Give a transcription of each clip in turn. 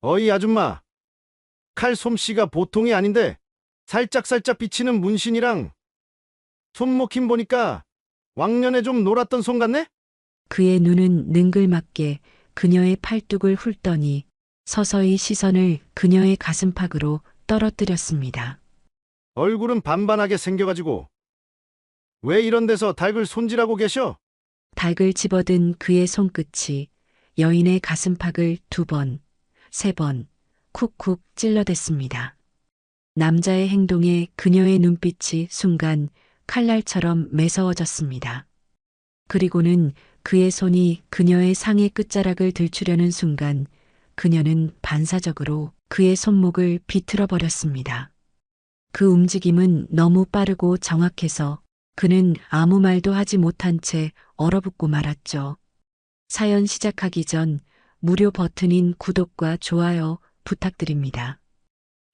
어이 아줌마, 칼 솜씨가 보통이 아닌데 살짝살짝 비치는 문신이랑 손목힘 보니까 왕년에 좀 놀았던 손 같네? 그의 눈은 능글맞게 그녀의 팔뚝을 훑더니 서서히 시선을 그녀의 가슴팍으로 떨어뜨렸습니다. 얼굴은 반반하게 생겨가지고 왜 이런 데서 닭을 손질하고 계셔? 닭을 집어든 그의 손끝이 여인의 가슴팍을 2번, 3번 쿡쿡 찔러댔습니다. 남자의 행동에 그녀의 눈빛이 순간 칼날처럼 매서워졌습니다. 그리고는 그의 손이 그녀의 상의 끝자락을 들추려는 순간 그녀는 반사적으로 그의 손목을 비틀어 버렸습니다. 그 움직임은 너무 빠르고 정확해서 그는 아무 말도 하지 못한 채 얼어붙고 말았죠. 사연 시작하기 전 무료 버튼인 구독과 좋아요 부탁드립니다.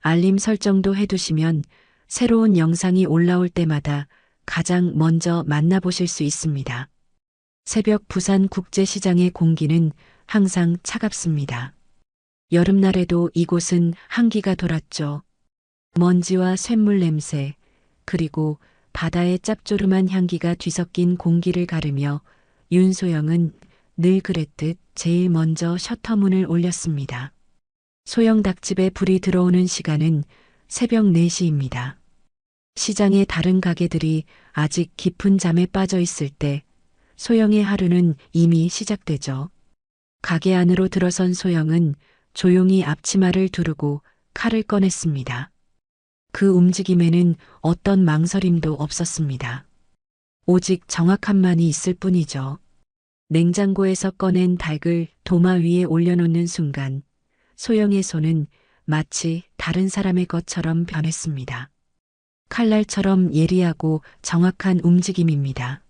알림 설정도 해두시면 새로운 영상이 올라올 때마다 가장 먼저 만나보실 수 있습니다. 새벽 부산 국제시장의 공기는 항상 차갑습니다. 여름날에도 이곳은 한기가 돌았죠. 먼지와 쇳물 냄새, 그리고 바다의 짭조름한 향기가 뒤섞인 공기를 가르며 윤소영은 늘 그랬듯 제일 먼저 셔터문을 올렸습니다. 소영 닭집에 불이 들어오는 시간은 새벽 4시입니다. 시장의 다른 가게들이 아직 깊은 잠에 빠져 있을 때 소영의 하루는 이미 시작되죠. 가게 안으로 들어선 소영은 조용히 앞치마를 두르고 칼을 꺼냈습니다. 그 움직임에는 어떤 망설임도 없었습니다. 오직 정확함만이 있을 뿐이죠. 냉장고에서 꺼낸 닭을 도마 위에 올려놓는 순간 소영의 손은 마치 다른 사람의 것처럼 변했습니다. 칼날처럼 예리하고 정확한 움직임입니다.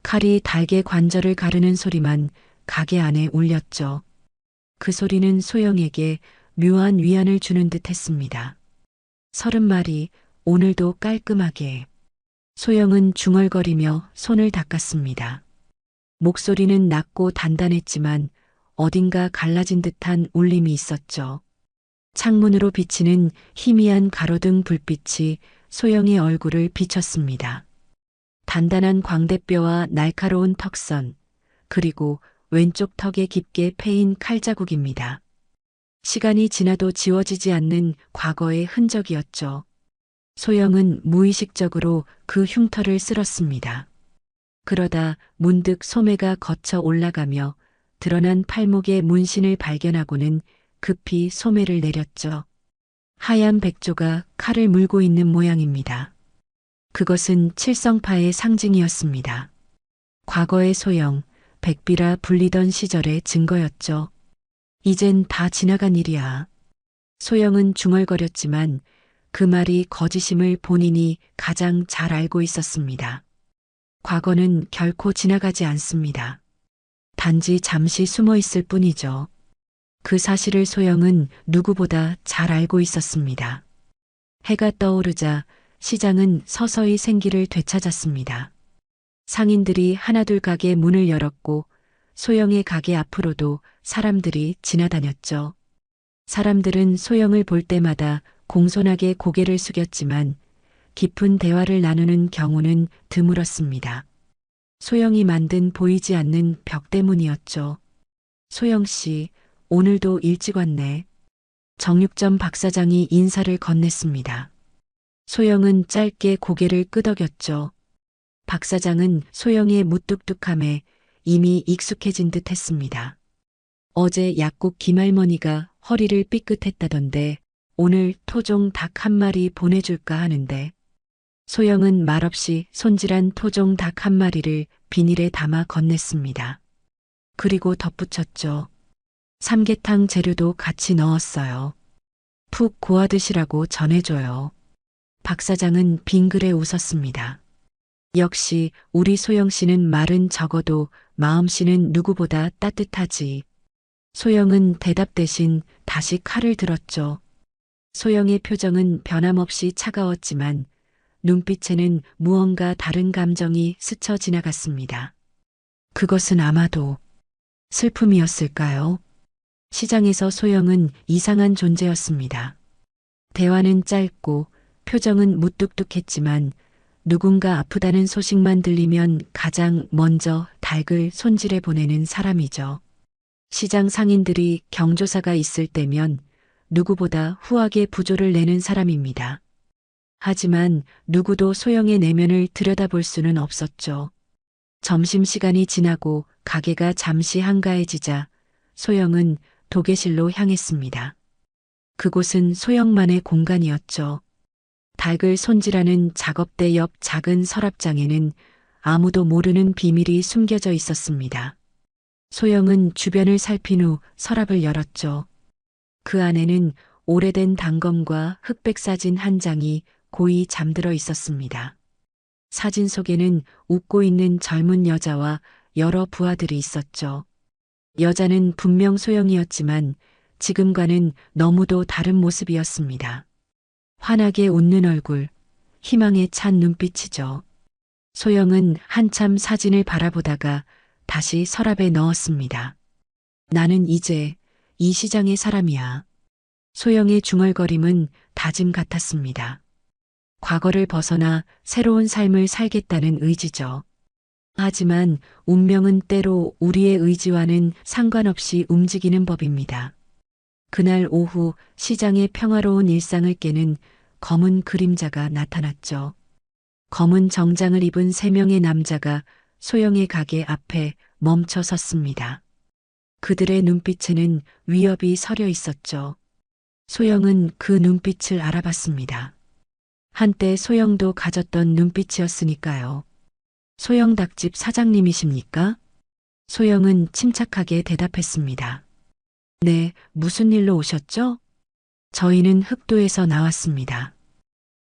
칼이 닭의 관절을 가르는 소리만 가게 안에 울렸죠. 그 소리는 소영에게 묘한 위안을 주는 듯 했습니다. 30마리, 오늘도 깔끔하게. 소영은 중얼거리며 손을 닦았습니다. 목소리는 낮고 단단했지만 어딘가 갈라진 듯한 울림이 있었죠. 창문으로 비치는 희미한 가로등 불빛이 소영의 얼굴을 비췄습니다. 단단한 광대뼈와 날카로운 턱선, 그리고 왼쪽 턱에 깊게 패인 칼자국입니다. 시간이 지나도 지워지지 않는 과거의 흔적이었죠. 소영은 무의식적으로 그 흉터를 쓸었습니다. 그러다 문득 소매가 거쳐 올라가며 드러난 팔목의 문신을 발견하고는 급히 소매를 내렸죠. 하얀 백조가 칼을 물고 있는 모양입니다. 그것은 칠성파의 상징이었습니다. 과거의 소영, 백비라 불리던 시절의 증거였죠. 이젠 다 지나간 일이야. 소영은 중얼거렸지만 그 말이 거짓임을 본인이 가장 잘 알고 있었습니다. 과거는 결코 지나가지 않습니다. 단지 잠시 숨어 있을 뿐이죠. 그 사실을 소영은 누구보다 잘 알고 있었습니다. 해가 떠오르자 시장은 서서히 생기를 되찾았습니다. 상인들이 하나둘 가게 문을 열었고 소영의 가게 앞으로도 사람들이 지나다녔죠. 사람들은 소영을 볼 때마다 공손하게 고개를 숙였지만 깊은 대화를 나누는 경우는 드물었습니다. 소영이 만든 보이지 않는 벽 때문이었죠. 소영 씨, 오늘도 일찍 왔네. 정육점 박사장이 인사를 건넸습니다. 소영은 짧게 고개를 끄덕였죠. 박사장은 소영의 무뚝뚝함에 이미 익숙해진 듯 했습니다. 어제 약국 김할머니가 허리를 삐끗했다던데 오늘 토종 닭 1마리 보내줄까 하는데 소영은 말없이 손질한 토종 닭 1마리를 비닐에 담아 건넸습니다. 그리고 덧붙였죠. 삼계탕 재료도 같이 넣었어요. 푹 고아 드시라고 전해줘요. 박 사장은 빙그레 웃었습니다. 역시 우리 소영 씨는 말은 적어도 마음씨는 누구보다 따뜻하지. 소영은 대답 대신 다시 칼을 들었죠. 소영의 표정은 변함없이 차가웠지만 눈빛에는 무언가 다른 감정이 스쳐 지나갔습니다. 그것은 아마도 슬픔이었을까요? 시장에서 소영은 이상한 존재였습니다. 대화는 짧고 표정은 무뚝뚝했지만 누군가 아프다는 소식만 들리면 가장 먼저 닭을 손질해 보내는 사람이죠. 시장 상인들이 경조사가 있을 때면 누구보다 후하게 부조를 내는 사람입니다. 하지만 누구도 소영의 내면을 들여다볼 수는 없었죠. 점심시간이 지나고 가게가 잠시 한가해지자 소영은 도계실로 향했습니다. 그곳은 소영만의 공간이었죠. 닭을 손질하는 작업대 옆 작은 서랍장에는 아무도 모르는 비밀이 숨겨져 있었습니다. 소영은 주변을 살핀 후 서랍을 열었죠. 그 안에는 오래된 단검과 흑백 사진 한 장이 고이 잠들어 있었습니다. 사진 속에는 웃고 있는 젊은 여자와 여러 부하들이 있었죠. 여자는 분명 소영이었지만 지금과는 너무도 다른 모습이었습니다. 환하게 웃는 얼굴, 희망에 찬 눈빛이죠. 소영은 한참 사진을 바라보다가 다시 서랍에 넣었습니다. 나는 이제 이 시장의 사람이야. 소영의 중얼거림은 다짐 같았습니다. 과거를 벗어나 새로운 삶을 살겠다는 의지죠. 하지만 운명은 때로 우리의 의지와는 상관없이 움직이는 법입니다. 그날 오후 시장의 평화로운 일상을 깨는 검은 그림자가 나타났죠. 검은 정장을 입은 3명의 남자가 소영의 가게 앞에 멈춰 섰습니다. 그들의 눈빛에는 위협이 서려 있었죠. 소영은 그 눈빛을 알아봤습니다. 한때 소영도 가졌던 눈빛이었으니까요. 소영 닭집 사장님이십니까? 소영은 침착하게 대답했습니다. 네, 무슨 일로 오셨죠? 저희는 흑도에서 나왔습니다.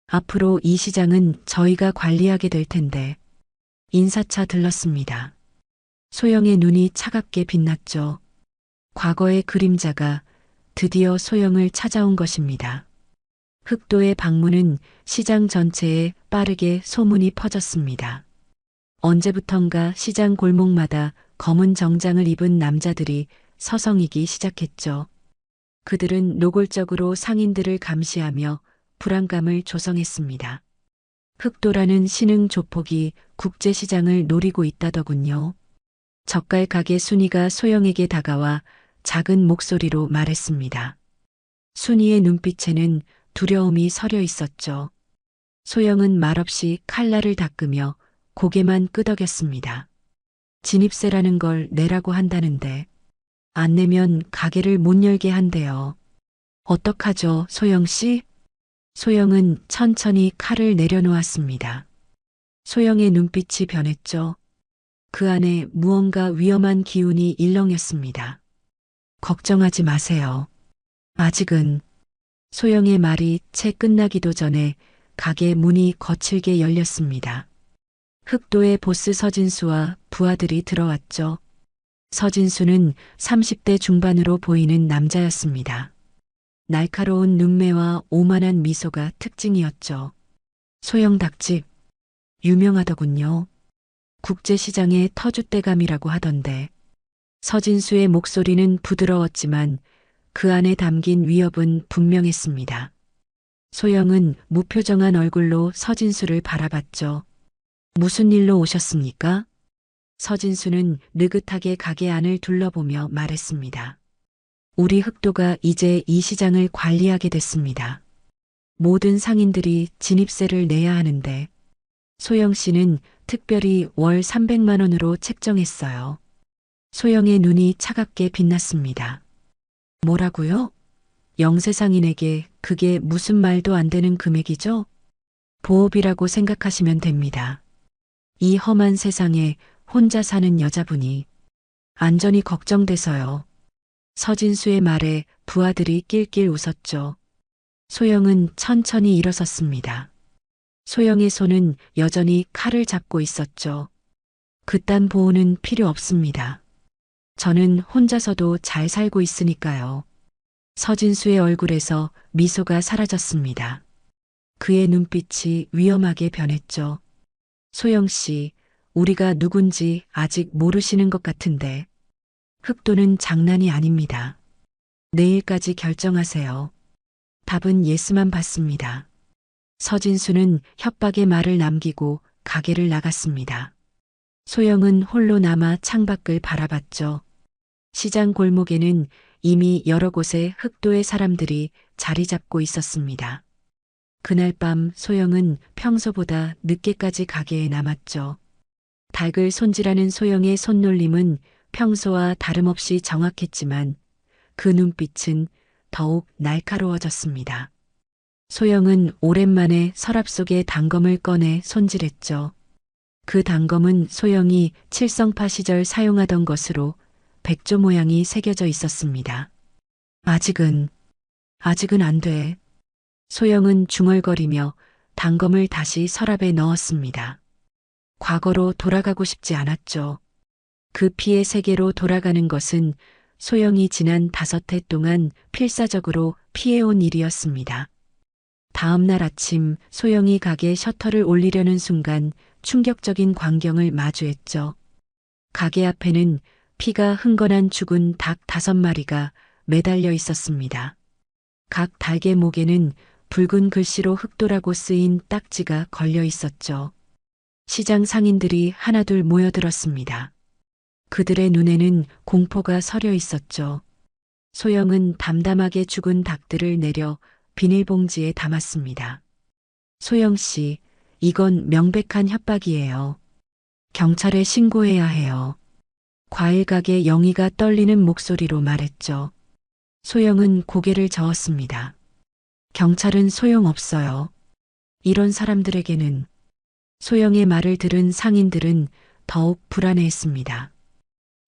앞으로 이 시장은 저희가 관리하게 될 텐데. 인사차 들렀습니다. 소영의 눈이 차갑게 빛났죠. 과거의 그림자가 드디어 소영을 찾아온 것입니다. 흑도의 방문은 시장 전체에 빠르게 소문이 퍼졌습니다. 언제부턴가 시장 골목마다 검은 정장을 입은 남자들이 서성이기 시작했죠. 그들은 노골적으로 상인들을 감시하며 불안감을 조성했습니다. 흑도라는 신흥 조폭이 국제시장을 노리고 있다더군요. 젓갈 가게 순이가 소영에게 다가와 작은 목소리로 말했습니다. 순이의 눈빛에는 두려움이 서려 있었죠. 소영은 말없이 칼날을 닦으며 고개만 끄덕였습니다. 진입세라는 걸 내라고 한다는데 안 내면 가게를 못 열게 한대요. 어떡하죠, 소영 씨? 소영은 천천히 칼을 내려놓았습니다. 소영의 눈빛이 변했죠. 그 안에 무언가 위험한 기운이 일렁였습니다. 걱정하지 마세요. 아직은. 소영의 말이 채 끝나기도 전에 가게 문이 거칠게 열렸습니다. 흑도의 보스 서진수와 부하들이 들어왔죠. 서진수는 30대 중반으로 보이는 남자였습니다. 날카로운 눈매와 오만한 미소가 특징이었죠. 소영 닭집, 유명하더군요. 국제시장의 터줏대감이라고 하던데. 서진수의 목소리는 부드러웠지만 그 안에 담긴 위협은 분명했습니다. 소영은 무표정한 얼굴로 서진수를 바라봤죠. 무슨 일로 오셨습니까? 서진수는 느긋하게 가게 안을 둘러보며 말했습니다. 우리 흑도가 이제 이 시장을 관리하게 됐습니다. 모든 상인들이 진입세를 내야 하는데 소영 씨는 특별히 월 300만 원으로 책정했어요. 소영의 눈이 차갑게 빛났습니다. 뭐라고요? 영세상인에게 그게 무슨 말도 안 되는 금액이죠? 보업이라고 생각하시면 됩니다. 이 험한 세상에 혼자 사는 여자분이 안전이 걱정돼서요. 서진수의 말에 부하들이 낄낄 웃었죠. 소영은 천천히 일어섰습니다. 소영의 손은 여전히 칼을 잡고 있었죠. 그딴 보호는 필요 없습니다. 저는 혼자서도 잘 살고 있으니까요. 서진수의 얼굴에서 미소가 사라졌습니다. 그의 눈빛이 위험하게 변했죠. 소영 씨, 우리가 누군지 아직 모르시는 것 같은데. 흑도는 장난이 아닙니다. 내일까지 결정하세요. 답은 예스만 받습니다. 서진수는 협박의 말을 남기고 가게를 나갔습니다. 소영은 홀로 남아 창밖을 바라봤죠. 시장 골목에는 이미 여러 곳에 흑도의 사람들이 자리 잡고 있었습니다. 그날 밤 소영은 평소보다 늦게까지 가게에 남았죠. 닭을 손질하는 소영의 손놀림은 평소와 다름없이 정확했지만 그 눈빛은 더욱 날카로워졌습니다. 소영은 오랜만에 서랍 속에 단검을 꺼내 손질했죠. 그 단검은 소영이 칠성파 시절 사용하던 것으로 백조 모양이 새겨져 있었습니다. 아직은 안 돼. 소영은 중얼거리며 단검을 다시 서랍에 넣었습니다. 과거로 돌아가고 싶지 않았죠. 그 피의 세계로 돌아가는 것은 소영이 지난 5해 동안 필사적으로 피해온 일이었습니다. 다음 날 아침 소영이 가게 셔터를 올리려는 순간 충격적인 광경을 마주했죠. 가게 앞에는 피가 흥건한 죽은 닭 5마리가 매달려 있었습니다. 각 닭의 목에는 붉은 글씨로 흑도라고 쓰인 딱지가 걸려 있었죠. 시장 상인들이 하나둘 모여들었습니다. 그들의 눈에는 공포가 서려 있었죠. 소영은 담담하게 죽은 닭들을 내려 비닐봉지에 담았습니다. 소영 씨, 이건 명백한 협박이에요. 경찰에 신고해야 해요. 과일 가게 영희가 떨리는 목소리로 말했죠. 소영은 고개를 저었습니다. 경찰은 소용없어요. 이런 사람들에게는. 소영의 말을 들은 상인들은 더욱 불안해했습니다.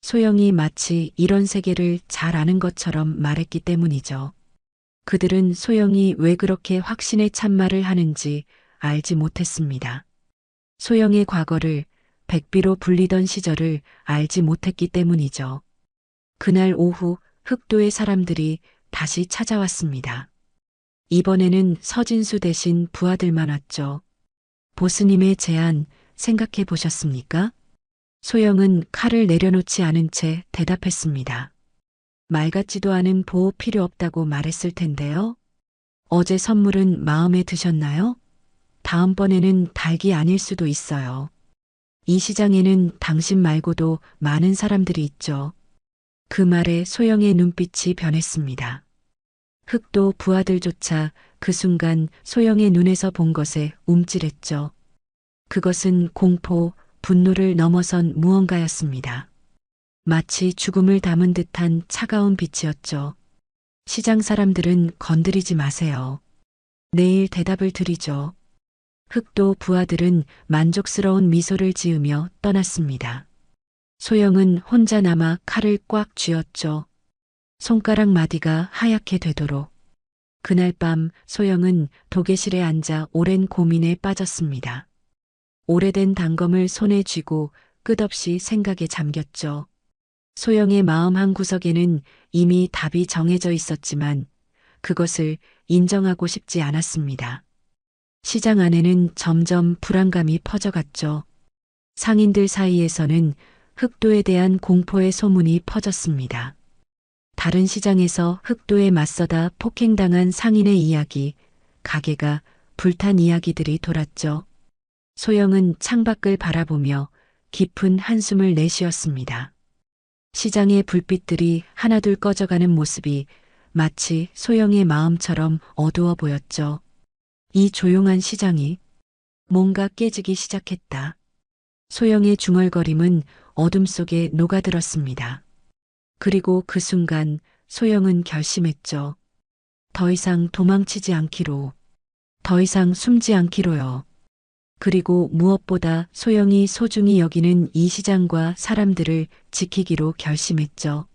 소영이 마치 이런 세계를 잘 아는 것처럼 말했기 때문이죠. 그들은 소영이 왜 그렇게 확신에 찬 말을 하는지 알지 못했습니다. 소영의 과거를, 백비로 불리던 시절을 알지 못했기 때문이죠. 그날 오후 흑도의 사람들이 다시 찾아왔습니다. 이번에는 서진수 대신 부하들만 왔죠. 보스님의 제안 생각해 보셨습니까? 소영은 칼을 내려놓지 않은 채 대답했습니다. 말 같지도 않은 보호 필요 없다고 말했을 텐데요. 어제 선물은 마음에 드셨나요? 다음번에는 닭이 아닐 수도 있어요. 이 시장에는 당신 말고도 많은 사람들이 있죠. 그 말에 소영의 눈빛이 변했습니다. 흑도 부하들조차 그 순간 소영의 눈에서 본 것에 움찔했죠. 그것은 공포, 분노를 넘어선 무언가였습니다. 마치 죽음을 담은 듯한 차가운 빛이었죠. 시장 사람들은 건드리지 마세요. 내일 대답을 드리죠. 흑도 부하들은 만족스러운 미소를 지으며 떠났습니다. 소영은 혼자 남아 칼을 꽉 쥐었죠. 손가락 마디가 하얗게 되도록. 그날 밤 소영은 도계실에 앉아 오랜 고민에 빠졌습니다. 오래된 단검을 손에 쥐고 끝없이 생각에 잠겼죠. 소영의 마음 한구석에는 이미 답이 정해져 있었지만 그것을 인정하고 싶지 않았습니다. 시장 안에는 점점 불안감이 퍼져갔죠. 상인들 사이에서는 흑도에 대한 공포의 소문이 퍼졌습니다. 다른 시장에서 흑도에 맞서다 폭행당한 상인의 이야기, 가게가 불탄 이야기들이 돌았죠. 소영은 창밖을 바라보며 깊은 한숨을 내쉬었습니다. 시장의 불빛들이 하나둘 꺼져가는 모습이 마치 소영의 마음처럼 어두워 보였죠. 이 조용한 시장이 뭔가 깨지기 시작했다. 소영의 중얼거림은 어둠 속에 녹아들었습니다. 그리고 그 순간 소영은 결심했죠. 더 이상 도망치지 않기로. 더 이상 숨지 않기로요. 그리고 무엇보다 소영이 소중히 여기는 이 시장과 사람들을 지키기로 결심했죠.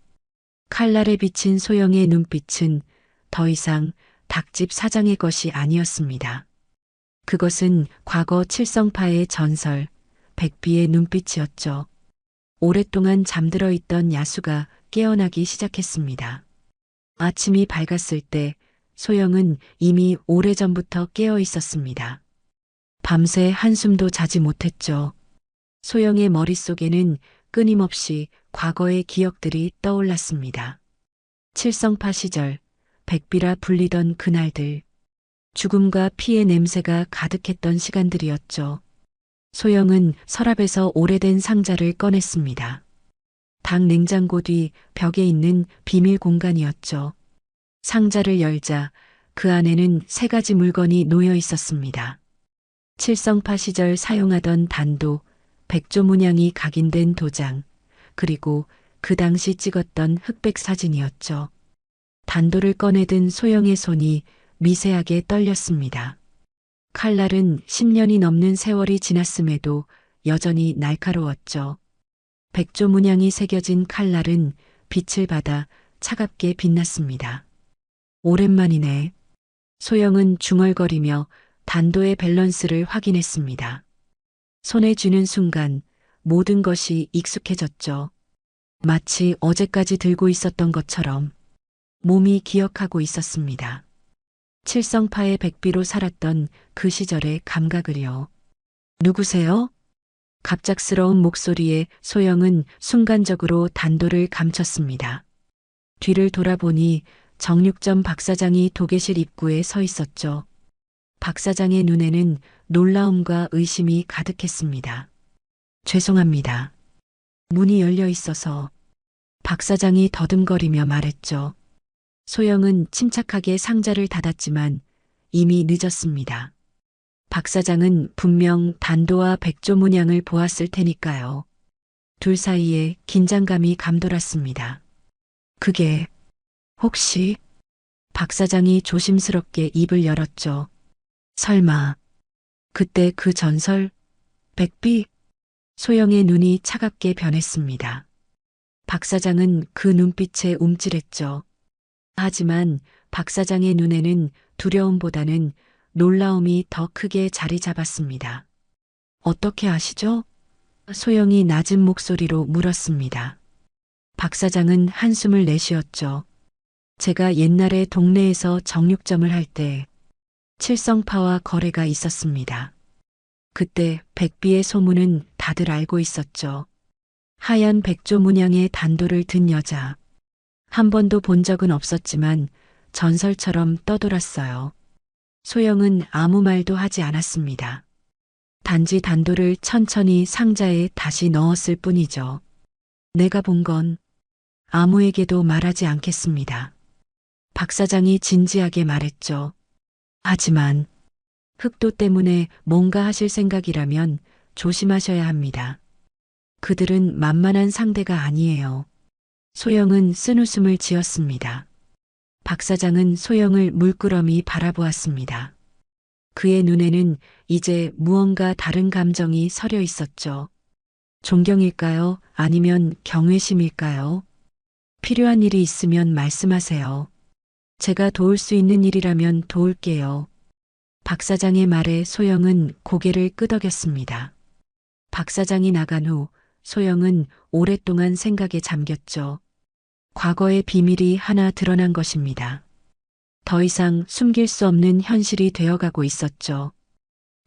칼날에 비친 소영의 눈빛은 더 이상 닭집 사장의 것이 아니었습니다. 그것은 과거 칠성파의 전설, 백비의 눈빛이었죠. 오랫동안 잠들어 있던 야수가 깨어나기 시작했습니다. 아침이 밝았을 때 소영은 이미 오래전부터 깨어 있었습니다. 밤새 한숨도 자지 못했죠. 소영의 머릿속에는 끊임없이 과거의 기억들이 떠올랐습니다. 칠성파 시절 백비라 불리던 그날들. 죽음과 피의 냄새가 가득했던 시간들이었죠. 소영은 서랍에서 오래된 상자를 꺼냈습니다. 닭 냉장고 뒤 벽에 있는 비밀 공간이었죠. 상자를 열자 그 안에는 세 가지 물건이 놓여 있었습니다. 칠성파 시절 사용하던 단도, 백조 문양이 각인된 도장, 그리고 그 당시 찍었던 흑백 사진이었죠. 단도를 꺼내든 소영의 손이 미세하게 떨렸습니다. 칼날은 10년이 넘는 세월이 지났음에도 여전히 날카로웠죠. 백조 문양이 새겨진 칼날은 빛을 받아 차갑게 빛났습니다. 오랜만이네. 소영은 중얼거리며 단도의 밸런스를 확인했습니다. 손에 쥐는 순간 모든 것이 익숙해졌죠. 마치 어제까지 들고 있었던 것처럼 몸이 기억하고 있었습니다. 칠성파의 백비로 살았던 그 시절의 감각을요. 누구세요? 갑작스러운 목소리에 소영은 순간적으로 단도를 감췄습니다. 뒤를 돌아보니 정육점 박사장이 도계실 입구에 서 있었죠. 박사장의 눈에는 놀라움과 의심이 가득했습니다. 죄송합니다. 문이 열려 있어서. 박사장이 더듬거리며 말했죠. 소영은 침착하게 상자를 닫았지만 이미 늦었습니다. 박사장은 분명 단도와 백조 문양을 보았을 테니까요. 둘 사이에 긴장감이 감돌았습니다. 그게 혹시? 박사장이 조심스럽게 입을 열었죠. 설마 그때 그 전설 백비? 소영의 눈이 차갑게 변했습니다. 박사장은 그 눈빛에 움찔했죠. 하지만 박사장의 눈에는 두려움보다는 놀라움이 더 크게 자리 잡았습니다. 어떻게 아시죠? 소영이 낮은 목소리로 물었습니다. 박사장은 한숨을 내쉬었죠. 제가 옛날에 동네에서 정육점을 할 때 칠성파와 거래가 있었습니다. 그때 백비의 소문은 다들 알고 있었죠. 하얀 백조 문양의 단도를 든 여자. 한 번도 본 적은 없었지만 전설처럼 떠돌았어요. 소영은 아무 말도 하지 않았습니다. 단지 단도를 천천히 상자에 다시 넣었을 뿐이죠. 내가 본 건 아무에게도 말하지 않겠습니다. 박사장이 진지하게 말했죠. 하지만 흑도 때문에 뭔가 하실 생각이라면 조심하셔야 합니다. 그들은 만만한 상대가 아니에요. 소영은 쓴웃음을 지었습니다. 박사장은 소영을 물끄러미 바라보았습니다. 그의 눈에는 이제 무언가 다른 감정이 서려 있었죠. 존경일까요? 아니면 경외심일까요? 필요한 일이 있으면 말씀하세요. 제가 도울 수 있는 일이라면 도울게요. 박사장의 말에 소영은 고개를 끄덕였습니다. 박사장이 나간 후 소영은 오랫동안 생각에 잠겼죠. 과거의 비밀이 하나 드러난 것입니다. 더 이상 숨길 수 없는 현실이 되어가고 있었죠.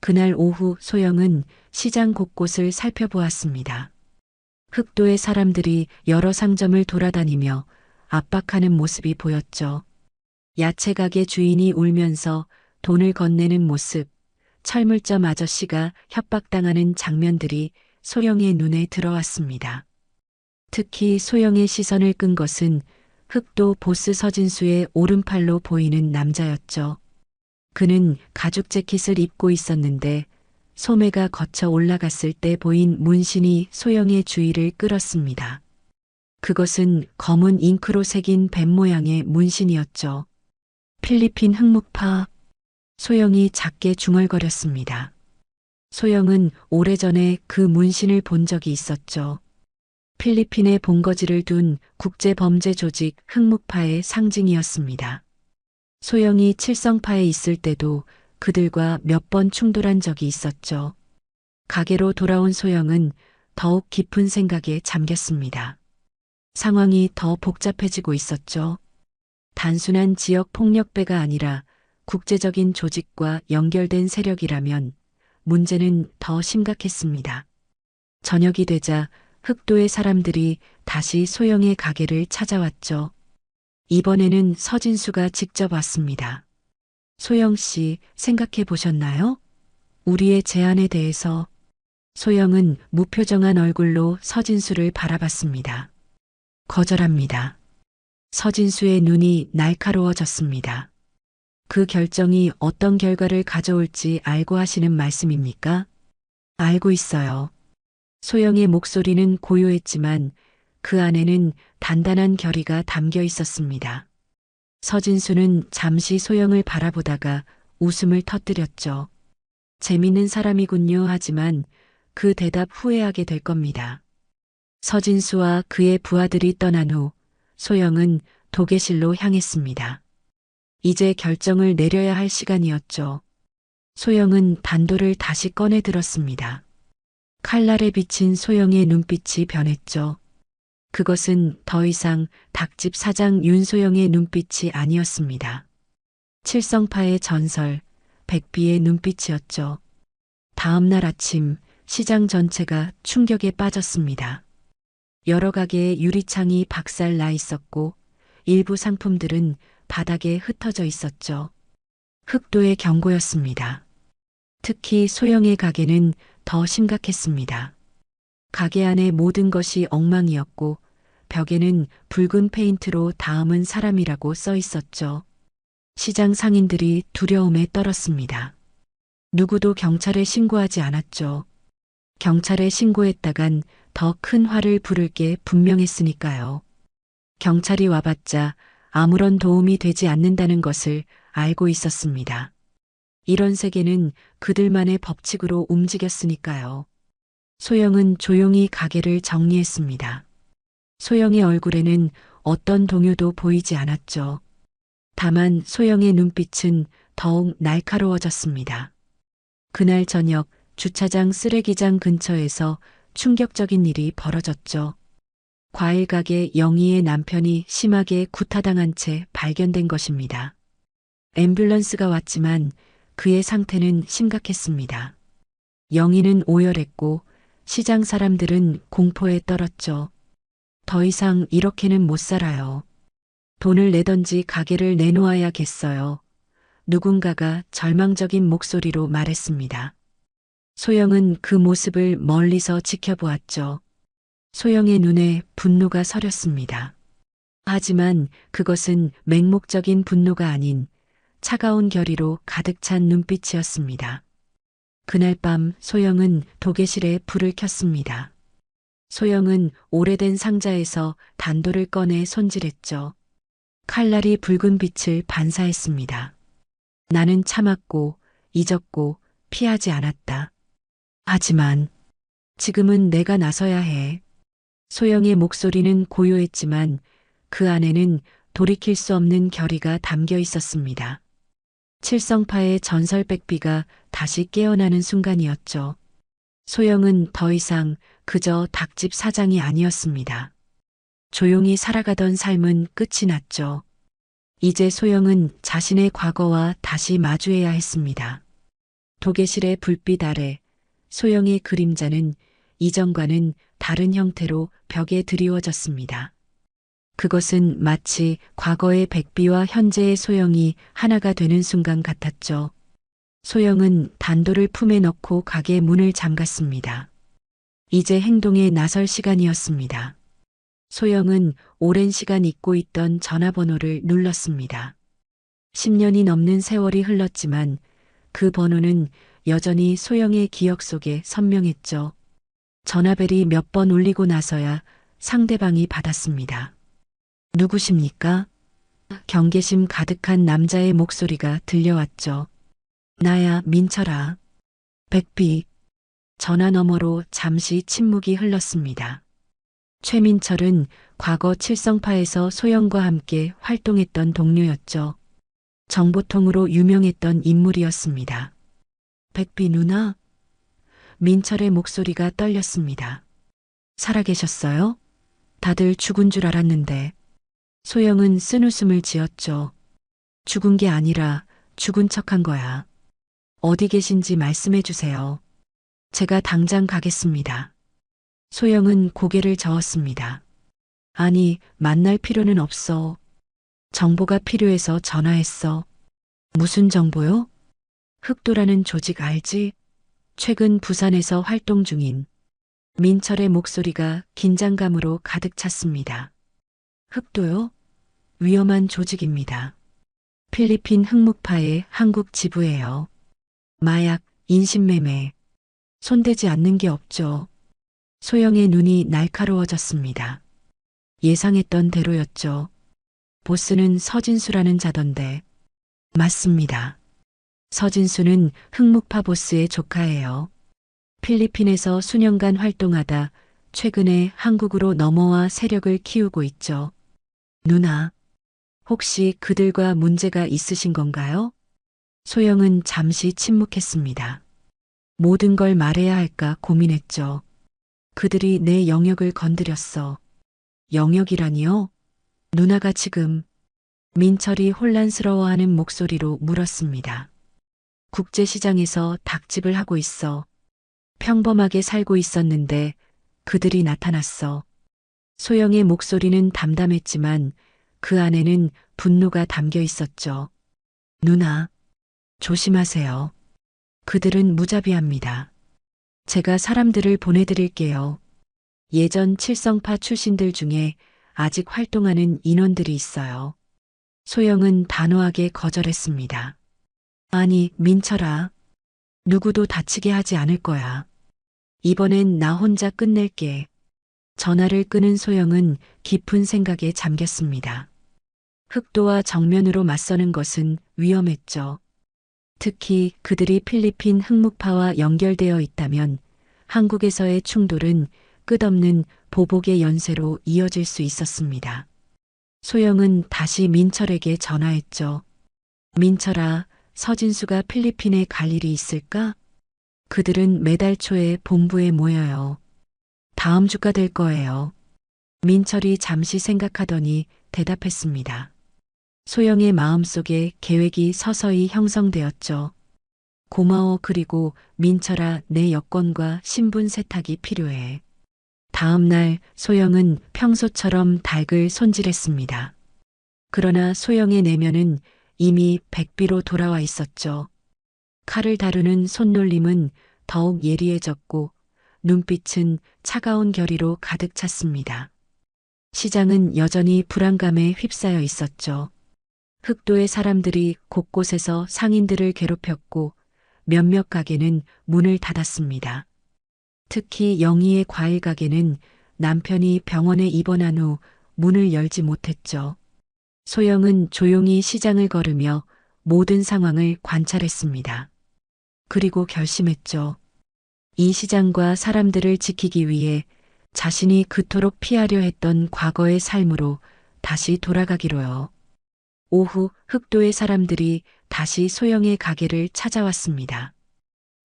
그날 오후 소영은 시장 곳곳을 살펴보았습니다. 흑도의 사람들이 여러 상점을 돌아다니며 압박하는 모습이 보였죠. 야채 가게 주인이 울면서 돈을 건네는 모습, 철물점 아저씨가 협박당하는 장면들이 소영의 눈에 들어왔습니다. 특히 소영의 시선을 끈 것은 흑도 보스 서진수의 오른팔로 보이는 남자였죠. 그는 가죽 재킷을 입고 있었는데 소매가 거쳐 올라갔을 때 보인 문신이 소영의 주의를 끌었습니다. 그것은 검은 잉크로 새긴 뱀 모양의 문신이었죠. 필리핀 흑묵파. 소영이 작게 중얼거렸습니다. 소영은 오래전에 그 문신을 본 적이 있었죠. 필리핀에 본거지를 둔 국제범죄 조직 흑묵파의 상징이었습니다. 소영이 칠성파에 있을 때도 그들과 몇 번 충돌한 적이 있었죠. 가게로 돌아온 소영은 더욱 깊은 생각에 잠겼습니다. 상황이 더 복잡해지고 있었죠. 단순한 지역 폭력배가 아니라 국제적인 조직과 연결된 세력이라면 문제는 더 심각했습니다. 저녁이 되자 흑도의 사람들이 다시 소영의 가게를 찾아왔죠. 이번에는 서진수가 직접 왔습니다. 소영 씨, 생각해 보셨나요? 우리의 제안에 대해서. 소영은 무표정한 얼굴로 서진수를 바라봤습니다. 거절합니다. 서진수의 눈이 날카로워졌습니다. 그 결정이 어떤 결과를 가져올지 알고 하시는 말씀입니까? 알고 있어요. 소영의 목소리는 고요했지만 그 안에는 단단한 결의가 담겨 있었습니다. 서진수는 잠시 소영을 바라보다가 웃음을 터뜨렸죠. 재밌는 사람이군요 하지만 그 대답 후회하게 될 겁니다. 서진수와 그의 부하들이 떠난 후 소영은 도계실로 향했습니다. 이제 결정을 내려야 할 시간이었죠. 소영은 단도를 다시 꺼내 들었습니다. 칼날에 비친 소영의 눈빛이 변했죠. 그것은 더 이상 닭집 사장 윤소영의 눈빛이 아니었습니다. 칠성파의 전설, 백비의 눈빛이었죠. 다음 날 아침 시장 전체가 충격에 빠졌습니다. 여러 가게의 유리창이 박살 나 있었고 일부 상품들은 바닥에 흩어져 있었죠. 흑도의 경고였습니다. 특히 소영의 가게는 더 심각했습니다. 가게 안의 모든 것이 엉망이었고 벽에는 붉은 페인트로 다음은 사람이라고 써 있었죠. 시장 상인들이 두려움에 떨었습니다. 누구도 경찰에 신고하지 않았죠. 경찰에 신고했다간 더 큰 화를 부를 게 분명했으니까요. 경찰이 와봤자 아무런 도움이 되지 않는다는 것을 알고 있었습니다. 이런 세계는 그들만의 법칙으로 움직였으니까요. 소영은 조용히 가게를 정리했습니다. 소영의 얼굴에는 어떤 동요도 보이지 않았죠. 다만 소영의 눈빛은 더욱 날카로워졌습니다. 그날 저녁 주차장 쓰레기장 근처에서 충격적인 일이 벌어졌죠. 과일 가게 영희의 남편이 심하게 구타당한 채 발견된 것입니다. 앰뷸런스가 왔지만 그의 상태는 심각했습니다. 영희는 오열했고 시장 사람들은 공포에 떨었죠. 더 이상 이렇게는 못 살아요. 돈을 내던지 가게를 내놓아야겠어요. 누군가가 절망적인 목소리로 말했습니다. 소영은 그 모습을 멀리서 지켜보았죠. 소영의 눈에 분노가 서렸습니다. 하지만 그것은 맹목적인 분노가 아닌 차가운 결의로 가득 찬 눈빛이었습니다. 그날 밤 소영은 도계실에 불을 켰습니다. 소영은 오래된 상자에서 단도를 꺼내 손질했죠. 칼날이 붉은 빛을 반사했습니다. 나는 참았고 잊었고 피하지 않았다. 하지만 지금은 내가 나서야 해. 소영의 목소리는 고요했지만 그 안에는 돌이킬 수 없는 결의가 담겨 있었습니다. 칠성파의 전설 백비가 다시 깨어나는 순간이었죠. 소영은 더 이상 그저 닭집 사장이 아니었습니다. 조용히 살아가던 삶은 끝이 났죠. 이제 소영은 자신의 과거와 다시 마주해야 했습니다. 도계실의 불빛 아래 소영의 그림자는 이전과는 다른 형태로 벽에 드리워졌습니다. 그것은 마치 과거의 백비와 현재의 소영이 하나가 되는 순간 같았죠. 소영은 단도를 품에 넣고 가게 문을 잠갔습니다. 이제 행동에 나설 시간이었습니다. 소영은 오랜 시간 잊고 있던 전화번호를 눌렀습니다. 10년이 넘는 세월이 흘렀지만 그 번호는 여전히 소영의 기억 속에 선명했죠. 전화벨이 몇 번 울리고 나서야 상대방이 받았습니다. 누구십니까? 경계심 가득한 남자의 목소리가 들려왔죠. 나야, 민철아. 백비. 전화 너머로 잠시 침묵이 흘렀습니다. 최민철은 과거 칠성파에서 소영과 함께 활동했던 동료였죠. 정보통으로 유명했던 인물이었습니다. 백비 누나? 민철의 목소리가 떨렸습니다. 살아계셨어요? 다들 죽은 줄 알았는데. 소영은 쓴웃음을 지었죠. 죽은 게 아니라 죽은 척한 거야. 어디 계신지 말씀해 주세요. 제가 당장 가겠습니다. 소영은 고개를 저었습니다. 아니, 만날 필요는 없어. 정보가 필요해서 전화했어. 무슨 정보요? 흑도라는 조직 알지? 최근 부산에서 활동 중인 민철의 목소리가 긴장감으로 가득 찼습니다. 흑도요? 위험한 조직입니다. 필리핀 흑목파의 한국 지부예요. 마약, 인신매매. 손대지 않는 게 없죠. 소영의 눈이 날카로워졌습니다. 예상했던 대로였죠. 보스는 서진수라는 자던데. 맞습니다. 서진수는 흑목파 보스의 조카예요. 필리핀에서 수년간 활동하다 최근에 한국으로 넘어와 세력을 키우고 있죠. 누나, 혹시 그들과 문제가 있으신 건가요? 소영은 잠시 침묵했습니다. 모든 걸 말해야 할까 고민했죠. 그들이 내 영역을 건드렸어. 영역이라니요? 누나가 지금 민철이 혼란스러워하는 목소리로 물었습니다. 국제시장에서 닭집을 하고 있어. 평범하게 살고 있었는데 그들이 나타났어. 소영의 목소리는 담담했지만 그 안에는 분노가 담겨 있었죠. 누나, 조심하세요. 그들은 무자비합니다. 제가 사람들을 보내드릴게요. 예전 칠성파 출신들 중에 아직 활동하는 인원들이 있어요. 소영은 단호하게 거절했습니다. 아니, 민철아. 누구도 다치게 하지 않을 거야. 이번엔 나 혼자 끝낼게. 전화를 끊은 소영은 깊은 생각에 잠겼습니다. 흑도와 정면으로 맞서는 것은 위험했죠. 특히 그들이 필리핀 흑목파와 연결되어 있다면 한국에서의 충돌은 끝없는 보복의 연쇄로 이어질 수 있었습니다. 소영은 다시 민철에게 전화했죠. 민철아, 서진수가 필리핀에 갈 일이 있을까? 그들은 매달 초에 본부에 모여요. 다음 주가 될 거예요. 민철이 잠시 생각하더니 대답했습니다. 소영의 마음속에 계획이 서서히 형성되었죠. 고마워. 그리고 민철아, 내 여권과 신분 세탁이 필요해. 다음 날 소영은 평소처럼 닭을 손질했습니다. 그러나 소영의 내면은 이미 백비로 돌아와 있었죠. 칼을 다루는 손놀림은 더욱 예리해졌고 눈빛은 차가운 결의로 가득 찼습니다. 시장은 여전히 불안감에 휩싸여 있었죠. 흑도의 사람들이 곳곳에서 상인들을 괴롭혔고 몇몇 가게는 문을 닫았습니다. 특히 영희의 과일 가게는 남편이 병원에 입원한 후 문을 열지 못했죠. 소영은 조용히 시장을 걸으며 모든 상황을 관찰했습니다. 그리고 결심했죠. 이 시장과 사람들을 지키기 위해 자신이 그토록 피하려 했던 과거의 삶으로 다시 돌아가기로요. 오후 흑도의 사람들이 다시 소영의 가게를 찾아왔습니다.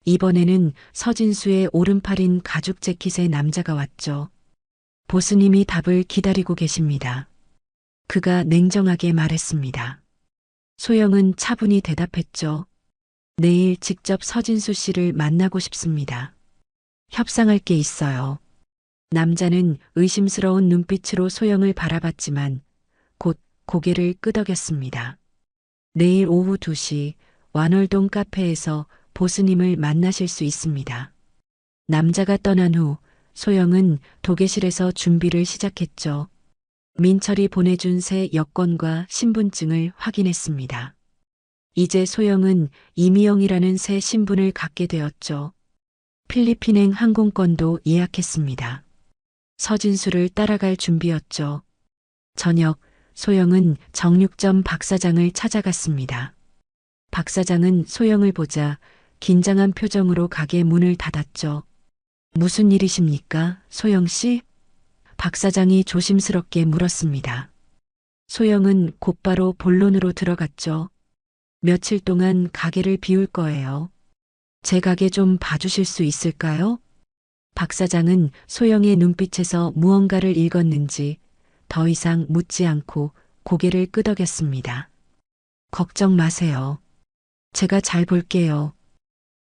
이번에는 서진수의 오른팔인 가죽 재킷의 남자가 왔죠. 보스님이 답을 기다리고 계십니다. 그가 냉정하게 말했습니다. 소영은 차분히 대답했죠. 내일 직접 서진수 씨를 만나고 싶습니다. 협상할 게 있어요. 남자는 의심스러운 눈빛으로 소영을 바라봤지만 곧 고개를 끄덕였습니다. 내일 오후 2시 완월동 카페에서 보스님을 만나실 수 있습니다. 남자가 떠난 후 소영은 도계실에서 준비를 시작했죠. 민철이 보내준 새 여권과 신분증을 확인했습니다. 이제 소영은 이미영이라는 새 신분을 갖게 되었죠. 필리핀행 항공권도 예약했습니다. 서진수를 따라갈 준비였죠. 저녁 소영은 정육점 박 사장을 찾아갔습니다. 박 사장은 소영을 보자 긴장한 표정으로 가게 문을 닫았죠. 무슨 일이십니까, 소영 씨? 박 사장이 조심스럽게 물었습니다. 소영은 곧바로 본론으로 들어갔죠. 며칠 동안 가게를 비울 거예요. 제 가게 좀 봐주실 수 있을까요? 박 사장은 소영의 눈빛에서 무언가를 읽었는지 더 이상 묻지 않고 고개를 끄덕였습니다. 걱정 마세요. 제가 잘 볼게요.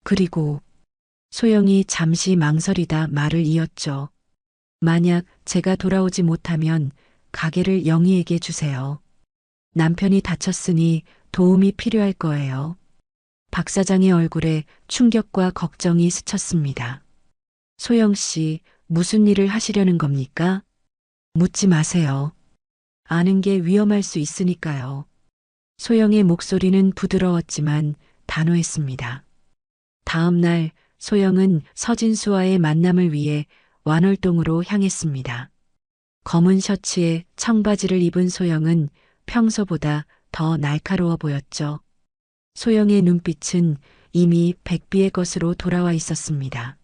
그리고 소영이 잠시 망설이다 말을 이었죠. 만약 제가 돌아오지 못하면 가게를 영희에게 주세요. 남편이 다쳤으니 도움이 필요할 거예요. 박 사장의 얼굴에 충격과 걱정이 스쳤습니다. 소영 씨, 무슨 일을 하시려는 겁니까? 묻지 마세요. 아는 게 위험할 수 있으니까요. 소영의 목소리는 부드러웠지만 단호했습니다. 다음 날 소영은 서진수와의 만남을 위해 완월동으로 향했습니다. 검은 셔츠에 청바지를 입은 소영은 평소보다 더 날카로워 보였죠. 소영의 눈빛은 이미 백비의 것으로 돌아와 있었습니다.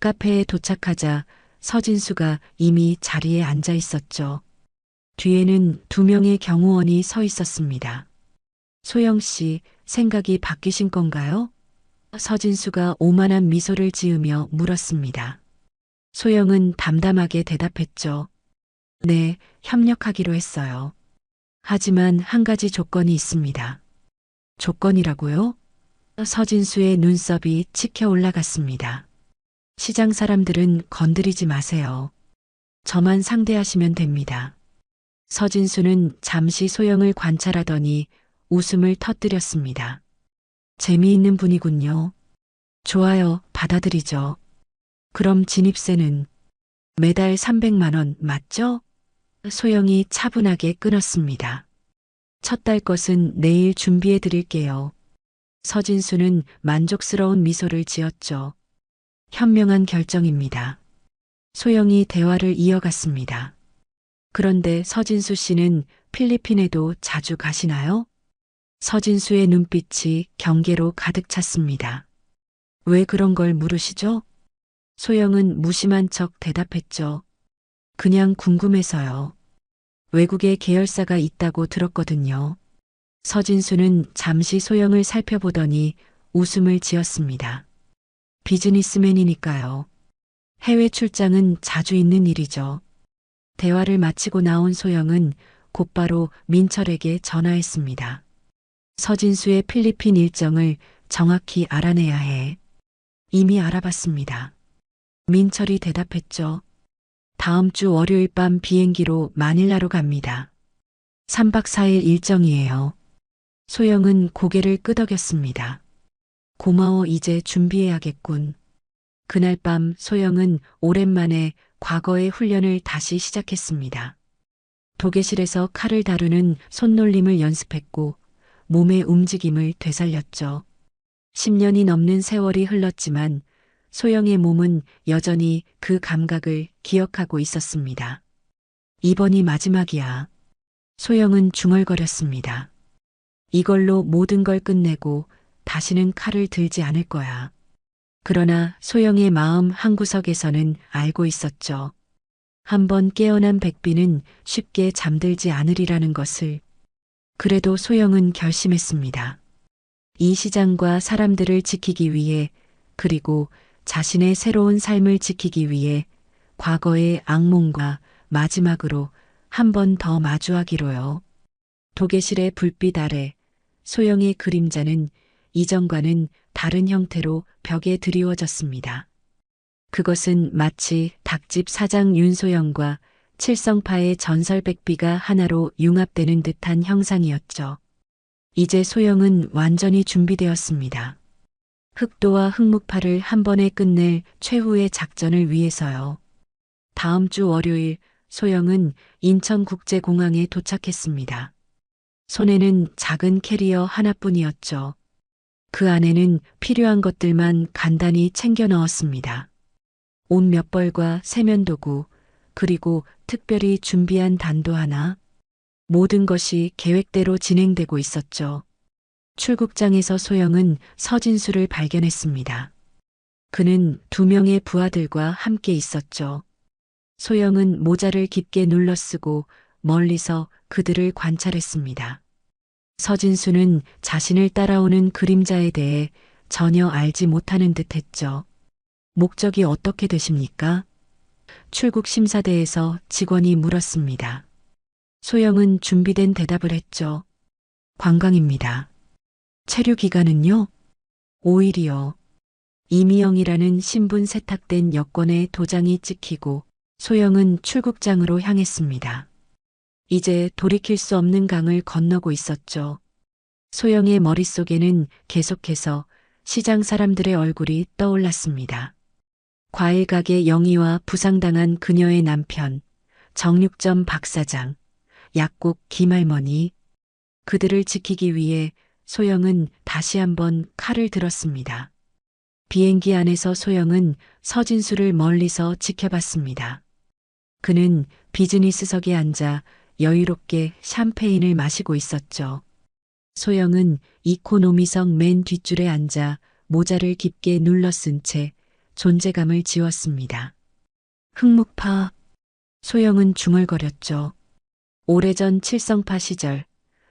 카페에 도착하자 서진수가 이미 자리에 앉아 있었죠. 뒤에는 2명의 경호원이 서 있었습니다. 소영 씨, 생각이 바뀌신 건가요? 서진수가 오만한 미소를 지으며 물었습니다. 소영은 담담하게 대답했죠. 네, 협력하기로 했어요. 하지만 한 가지 조건이 있습니다. 조건이라고요? 서진수의 눈썹이 치켜 올라갔습니다. 시장 사람들은 건드리지 마세요. 저만 상대하시면 됩니다. 서진수는 잠시 소영을 관찰하더니 웃음을 터뜨렸습니다. 재미있는 분이군요. 좋아요, 받아들이죠. 그럼 진입세는 매달 300만 원 맞죠? 소영이 차분하게 끊었습니다. 첫 달 것은 내일 준비해 드릴게요. 서진수는 만족스러운 미소를 지었죠. 현명한 결정입니다. 소영이 대화를 이어갔습니다. 그런데 서진수 씨는 필리핀에도 자주 가시나요? 서진수의 눈빛이 경계로 가득 찼습니다. 왜 그런 걸 물으시죠? 소영은 무심한 척 대답했죠. 그냥 궁금해서요. 외국에 계열사가 있다고 들었거든요. 서진수는 잠시 소영을 살펴보더니 웃음을 지었습니다. 비즈니스맨이니까요. 해외 출장은 자주 있는 일이죠. 대화를 마치고 나온 소영은 곧바로 민철에게 전화했습니다. 서진수의 필리핀 일정을 정확히 알아내야 해. 이미 알아봤습니다. 민철이 대답했죠. 다음 주 월요일 밤 비행기로 마닐라로 갑니다. 3박 4일 일정이에요. 소영은 고개를 끄덕였습니다. 고마워, 이제 준비해야겠군. 그날 밤 소영은 오랜만에 과거의 훈련을 다시 시작했습니다. 도계실에서 칼을 다루는 손놀림을 연습했고 몸의 움직임을 되살렸죠. 10년이 넘는 세월이 흘렀지만 소영의 몸은 여전히 그 감각을 기억하고 있었습니다. 이번이 마지막이야. 소영은 중얼거렸습니다. 이걸로 모든 걸 끝내고 다시는 칼을 들지 않을 거야. 그러나 소영의 마음 한구석에서는 알고 있었죠. 한번 깨어난 백비는 쉽게 잠들지 않으리라는 것을. 그래도 소영은 결심했습니다. 이 시장과 사람들을 지키기 위해, 그리고 자신의 새로운 삶을 지키기 위해 과거의 악몽과 마지막으로 한 번 더 마주하기로요. 도계실의 불빛 아래 소영의 그림자는 이전과는 다른 형태로 벽에 드리워졌습니다. 그것은 마치 닭집 사장 윤소영과 칠성파의 전설 백비가 하나로 융합되는 듯한 형상이었죠. 이제 소영은 완전히 준비되었습니다. 흑도와 흑묵파를 한 번에 끝낼 최후의 작전을 위해서요. 다음 주 월요일 소영은 인천국제공항에 도착했습니다. 손에는 작은 캐리어 하나뿐이었죠. 그 안에는 필요한 것들만 간단히 챙겨 넣었습니다. 옷 몇 벌과 세면도구, 그리고 특별히 준비한 단도 하나. 모든 것이 계획대로 진행되고 있었죠. 출국장에서 소영은 서진수를 발견했습니다. 그는 2명의 부하들과 함께 있었죠. 소영은 모자를 깊게 눌러쓰고 멀리서 그들을 관찰했습니다. 서진수는 자신을 따라오는 그림자에 대해 전혀 알지 못하는 듯 했죠. 목적이 어떻게 되십니까? 출국 심사대에서 직원이 물었습니다. 소영은 준비된 대답을 했죠. 관광입니다. 체류 기간은요? 5일이요. 이미영이라는 신분 세탁된 여권에 도장이 찍히고 소영은 출국장으로 향했습니다. 이제 돌이킬 수 없는 강을 건너고 있었죠. 소영의 머릿속에는 계속해서 시장 사람들의 얼굴이 떠올랐습니다. 과일 가게 영희와 부상당한 그녀의 남편, 정육점 박 사장, 약국 김할머니. 그들을 지키기 위해 소영은 다시 한번 칼을 들었습니다. 비행기 안에서 소영은 서진수를 멀리서 지켜봤습니다. 그는 비즈니스석에 앉아 여유롭게 샴페인을 마시고 있었죠. 소영은 이코노미석 맨 뒷줄에 앉아 모자를 깊게 눌러 쓴 채 존재감을 지웠습니다. 흑묵파. 소영은 중얼거렸죠. 오래전 칠성파 시절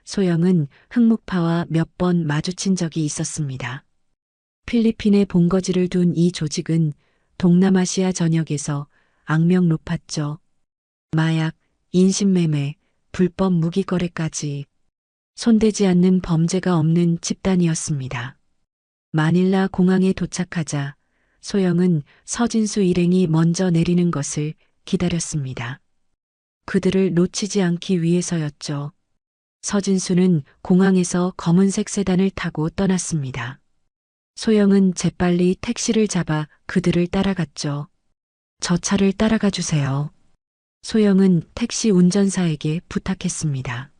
소영은 흑묵파와 몇 번 마주친 적이 있었습니다. 필리핀에 본거지를 둔 이 조직은 동남아시아 전역에서 악명 높았죠. 마약, 인신매매, 불법 무기 거래까지 손대지 않는 범죄가 없는 집단이었습니다. 마닐라 공항에 도착하자 소영은 서진수 일행이 먼저 내리는 것을 기다렸습니다. 그들을 놓치지 않기 위해서였죠. 서진수는 공항에서 검은색 세단을 타고 떠났습니다. 소영은 재빨리 택시를 잡아 그들을 따라갔죠. 저 차를 따라가 주세요. 소영은 택시 운전사에게 부탁했습니다.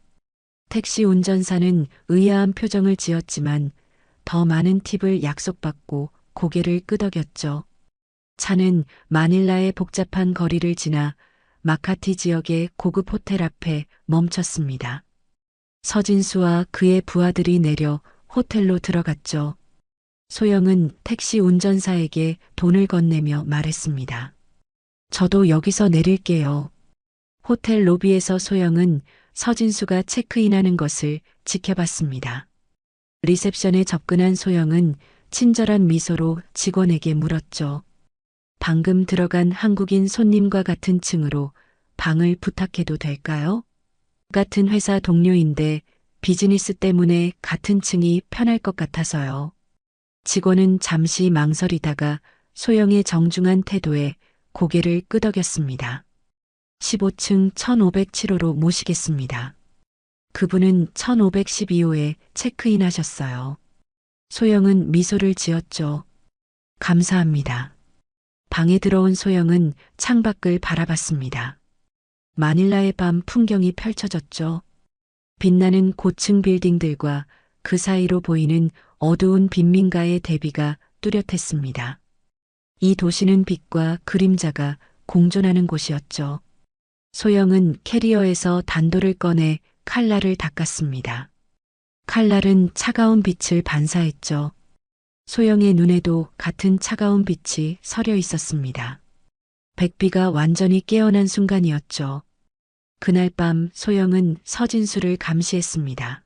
택시 운전사는 의아한 표정을 지었지만 더 많은 팁을 약속받고 고개를 끄덕였죠. 차는 마닐라의 복잡한 거리를 지나 마카티 지역의 고급 호텔 앞에 멈췄습니다. 서진수와 그의 부하들이 내려 호텔로 들어갔죠. 소영은 택시 운전사에게 돈을 건네며 말했습니다. 저도 여기서 내릴게요. 호텔 로비에서 소영은 서진수가 체크인하는 것을 지켜봤습니다. 리셉션에 접근한 소영은 친절한 미소로 직원에게 물었죠. 방금 들어간 한국인 손님과 같은 층으로 방을 부탁해도 될까요? 같은 회사 동료인데 비즈니스 때문에 같은 층이 편할 것 같아서요. 직원은 잠시 망설이다가 소영의 정중한 태도에 고개를 끄덕였습니다. 15층 1507호로 모시겠습니다. 그분은 1512호에 체크인하셨어요. 소영은 미소를 지었죠. 감사합니다. 방에 들어온 소영은 창밖을 바라봤습니다. 마닐라의 밤 풍경이 펼쳐졌죠. 빛나는 고층 빌딩들과 그 사이로 보이는 어두운 빈민가의 대비가 뚜렷했습니다. 이 도시는 빛과 그림자가 공존하는 곳이었죠. 소영은 캐리어에서 단도를 꺼내 칼날을 닦았습니다. 칼날은 차가운 빛을 반사했죠. 소영의 눈에도 같은 차가운 빛이 서려 있었습니다. 백비가 완전히 깨어난 순간이었죠. 그날 밤 소영은 서진수를 감시했습니다.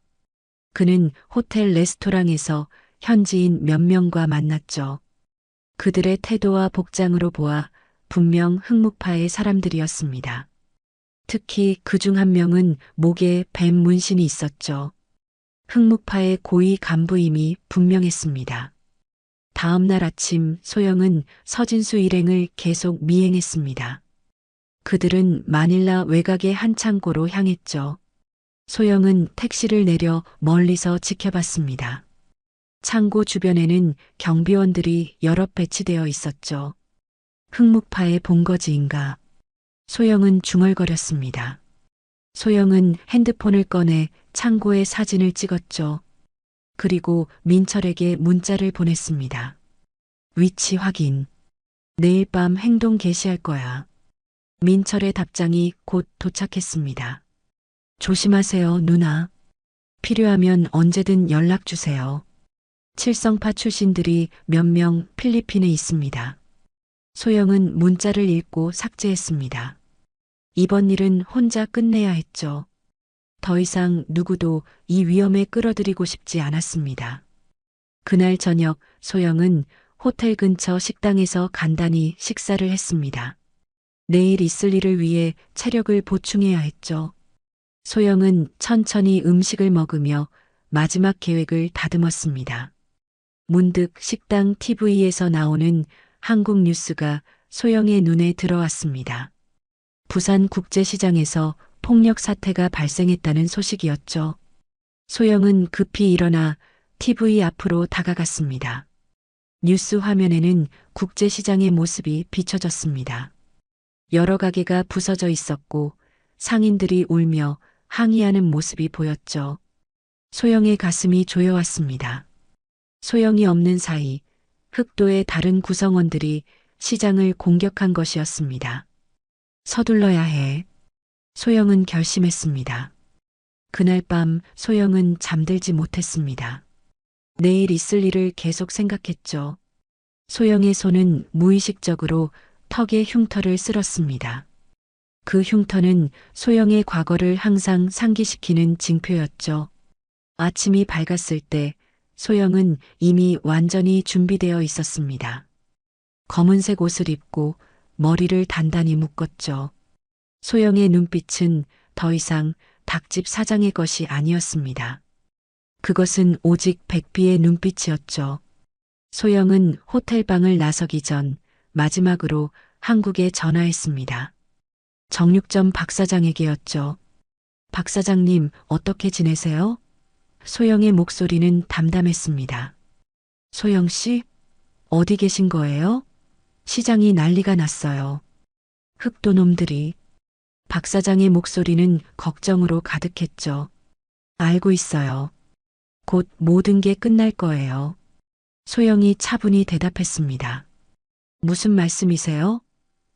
그는 호텔 레스토랑에서 현지인 몇 명과 만났죠. 그들의 태도와 복장으로 보아 분명 흑묵파의 사람들이었습니다. 특히 그중 한 명은 목에 뱀 문신이 있었죠. 흑묵파의 고위 간부임이 분명했습니다. 다음 날 아침 소영은 서진수 일행을 계속 미행했습니다. 그들은 마닐라 외곽의 한 창고로 향했죠. 소영은 택시를 내려 멀리서 지켜봤습니다. 창고 주변에는 경비원들이 여럿 배치되어 있었죠. 흑묵파의 본거지인가? 소영은 중얼거렸습니다. 소영은 핸드폰을 꺼내 창고의 사진을 찍었죠. 그리고 민철에게 문자를 보냈습니다. 위치 확인. 내일 밤 행동 개시할 거야. 민철의 답장이 곧 도착했습니다. 조심하세요, 누나. 필요하면 언제든 연락 주세요. 칠성파 출신들이 몇 명 필리핀에 있습니다. 소영은 문자를 읽고 삭제했습니다. 이번 일은 혼자 끝내야 했죠. 더 이상 누구도 이 위험에 끌어들이고 싶지 않았습니다. 그날 저녁 소영은 호텔 근처 식당에서 간단히 식사를 했습니다. 내일 있을 일을 위해 체력을 보충해야 했죠. 소영은 천천히 음식을 먹으며 마지막 계획을 다듬었습니다. 문득 식당 TV에서 나오는 한국 뉴스가 소영의 눈에 들어왔습니다. 부산 국제시장에서 폭력 사태가 발생했다는 소식이었죠. 소영은 급히 일어나 TV 앞으로 다가갔습니다. 뉴스 화면에는 국제시장의 모습이 비춰졌습니다. 여러 가게가 부서져 있었고 상인들이 울며 항의하는 모습이 보였죠. 소영의 가슴이 조여왔습니다. 소영이 없는 사이 흑도의 다른 구성원들이 시장을 공격한 것이었습니다. 서둘러야 해. 소영은 결심했습니다. 그날 밤 소영은 잠들지 못했습니다. 내일 있을 일을 계속 생각했죠. 소영의 손은 무의식적으로 턱에 흉터를 쓸었습니다. 그 흉터는 소영의 과거를 항상 상기시키는 징표였죠. 아침이 밝았을 때 소영은 이미 완전히 준비되어 있었습니다. 검은색 옷을 입고 머리를 단단히 묶었죠. 소영의 눈빛은 더 이상 닭집 사장의 것이 아니었습니다. 그것은 오직 백비의 눈빛이었죠. 소영은 호텔방을 나서기 전 마지막으로 한국에 전화했습니다. 정육점 박 사장에게였죠. 박 사장님, 어떻게 지내세요? 소영의 목소리는 담담했습니다. 소영 씨, 어디 계신 거예요? 시장이 난리가 났어요. 흑도놈들이. 박 사장의 목소리는 걱정으로 가득했죠. 알고 있어요. 곧 모든 게 끝날 거예요. 소영이 차분히 대답했습니다. 무슨 말씀이세요?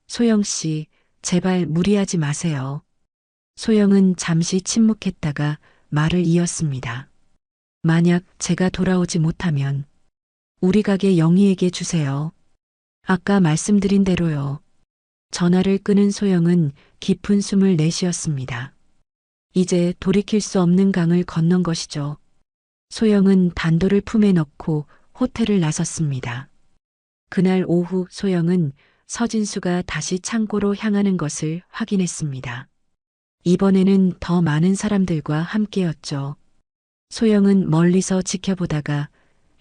소영 씨, 제발 무리하지 마세요. 소영은 잠시 침묵했다가 말을 이었습니다. 만약 제가 돌아오지 못하면 우리 가게 영희에게 주세요. 아까 말씀드린 대로요. 전화를 끊은 소영은 깊은 숨을 내쉬었습니다. 이제 돌이킬 수 없는 강을 건넌 것이죠. 소영은 단도를 품에 넣고 호텔을 나섰습니다. 그날 오후 소영은 서진수가 다시 창고로 향하는 것을 확인했습니다. 이번에는 더 많은 사람들과 함께였죠. 소영은 멀리서 지켜보다가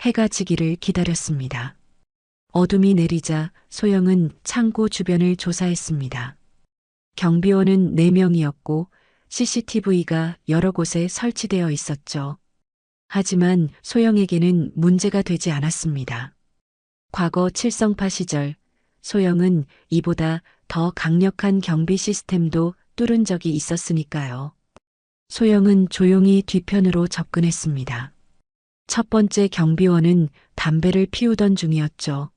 해가 지기를 기다렸습니다. 어둠이 내리자 소영은 창고 주변을 조사했습니다. 경비원은 4명이었고 CCTV가 여러 곳에 설치되어 있었죠. 하지만 소영에게는 문제가 되지 않았습니다. 과거 칠성파 시절 소영은 이보다 더 강력한 경비 시스템도 뚫은 적이 있었으니까요. 소영은 조용히 뒤편으로 접근했습니다. 첫 번째 경비원은 담배를 피우던 중이었죠.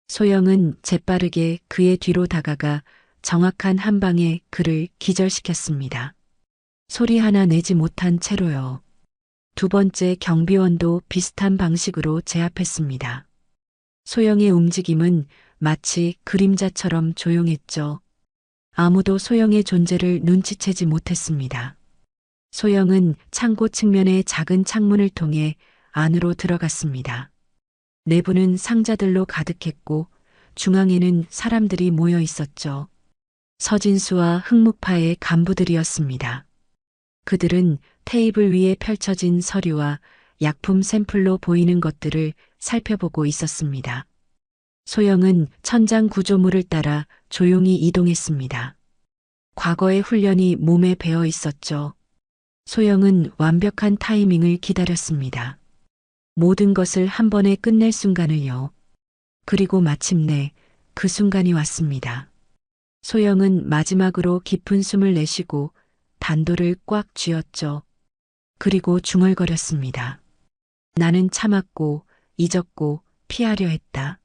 소영은 재빠르게 그의 뒤로 다가가 정확한 한 방에 그를 기절시켰습니다. 소리 하나 내지 못한 채로요. 두 번째 경비원도 비슷한 방식으로 제압했습니다. 소영의 움직임은 마치 그림자처럼 조용했죠. 아무도 소영의 존재를 눈치채지 못했습니다. 소영은 창고 측면의 작은 창문을 통해 안으로 들어갔습니다. 내부는 상자들로 가득했고 중앙에는 사람들이 모여 있었죠. 서진수와 흑목파의 간부들이었습니다. 그들은 테이블 위에 펼쳐진 서류와 약품 샘플로 보이는 것들을 살펴보고 있었습니다. 소영은 천장 구조물을 따라 조용히 이동했습니다. 과거의 훈련이 몸에 배어 있었죠. 소영은 완벽한 타이밍을 기다렸습니다. 모든 것을 한 번에 끝낼 순간을요. 그리고 마침내 그 순간이 왔습니다. 소영은 마지막으로 깊은 숨을 내쉬고 단도를 꽉 쥐었죠. 그리고 중얼거렸습니다. 나는 참았고 잊었고 피하려 했다.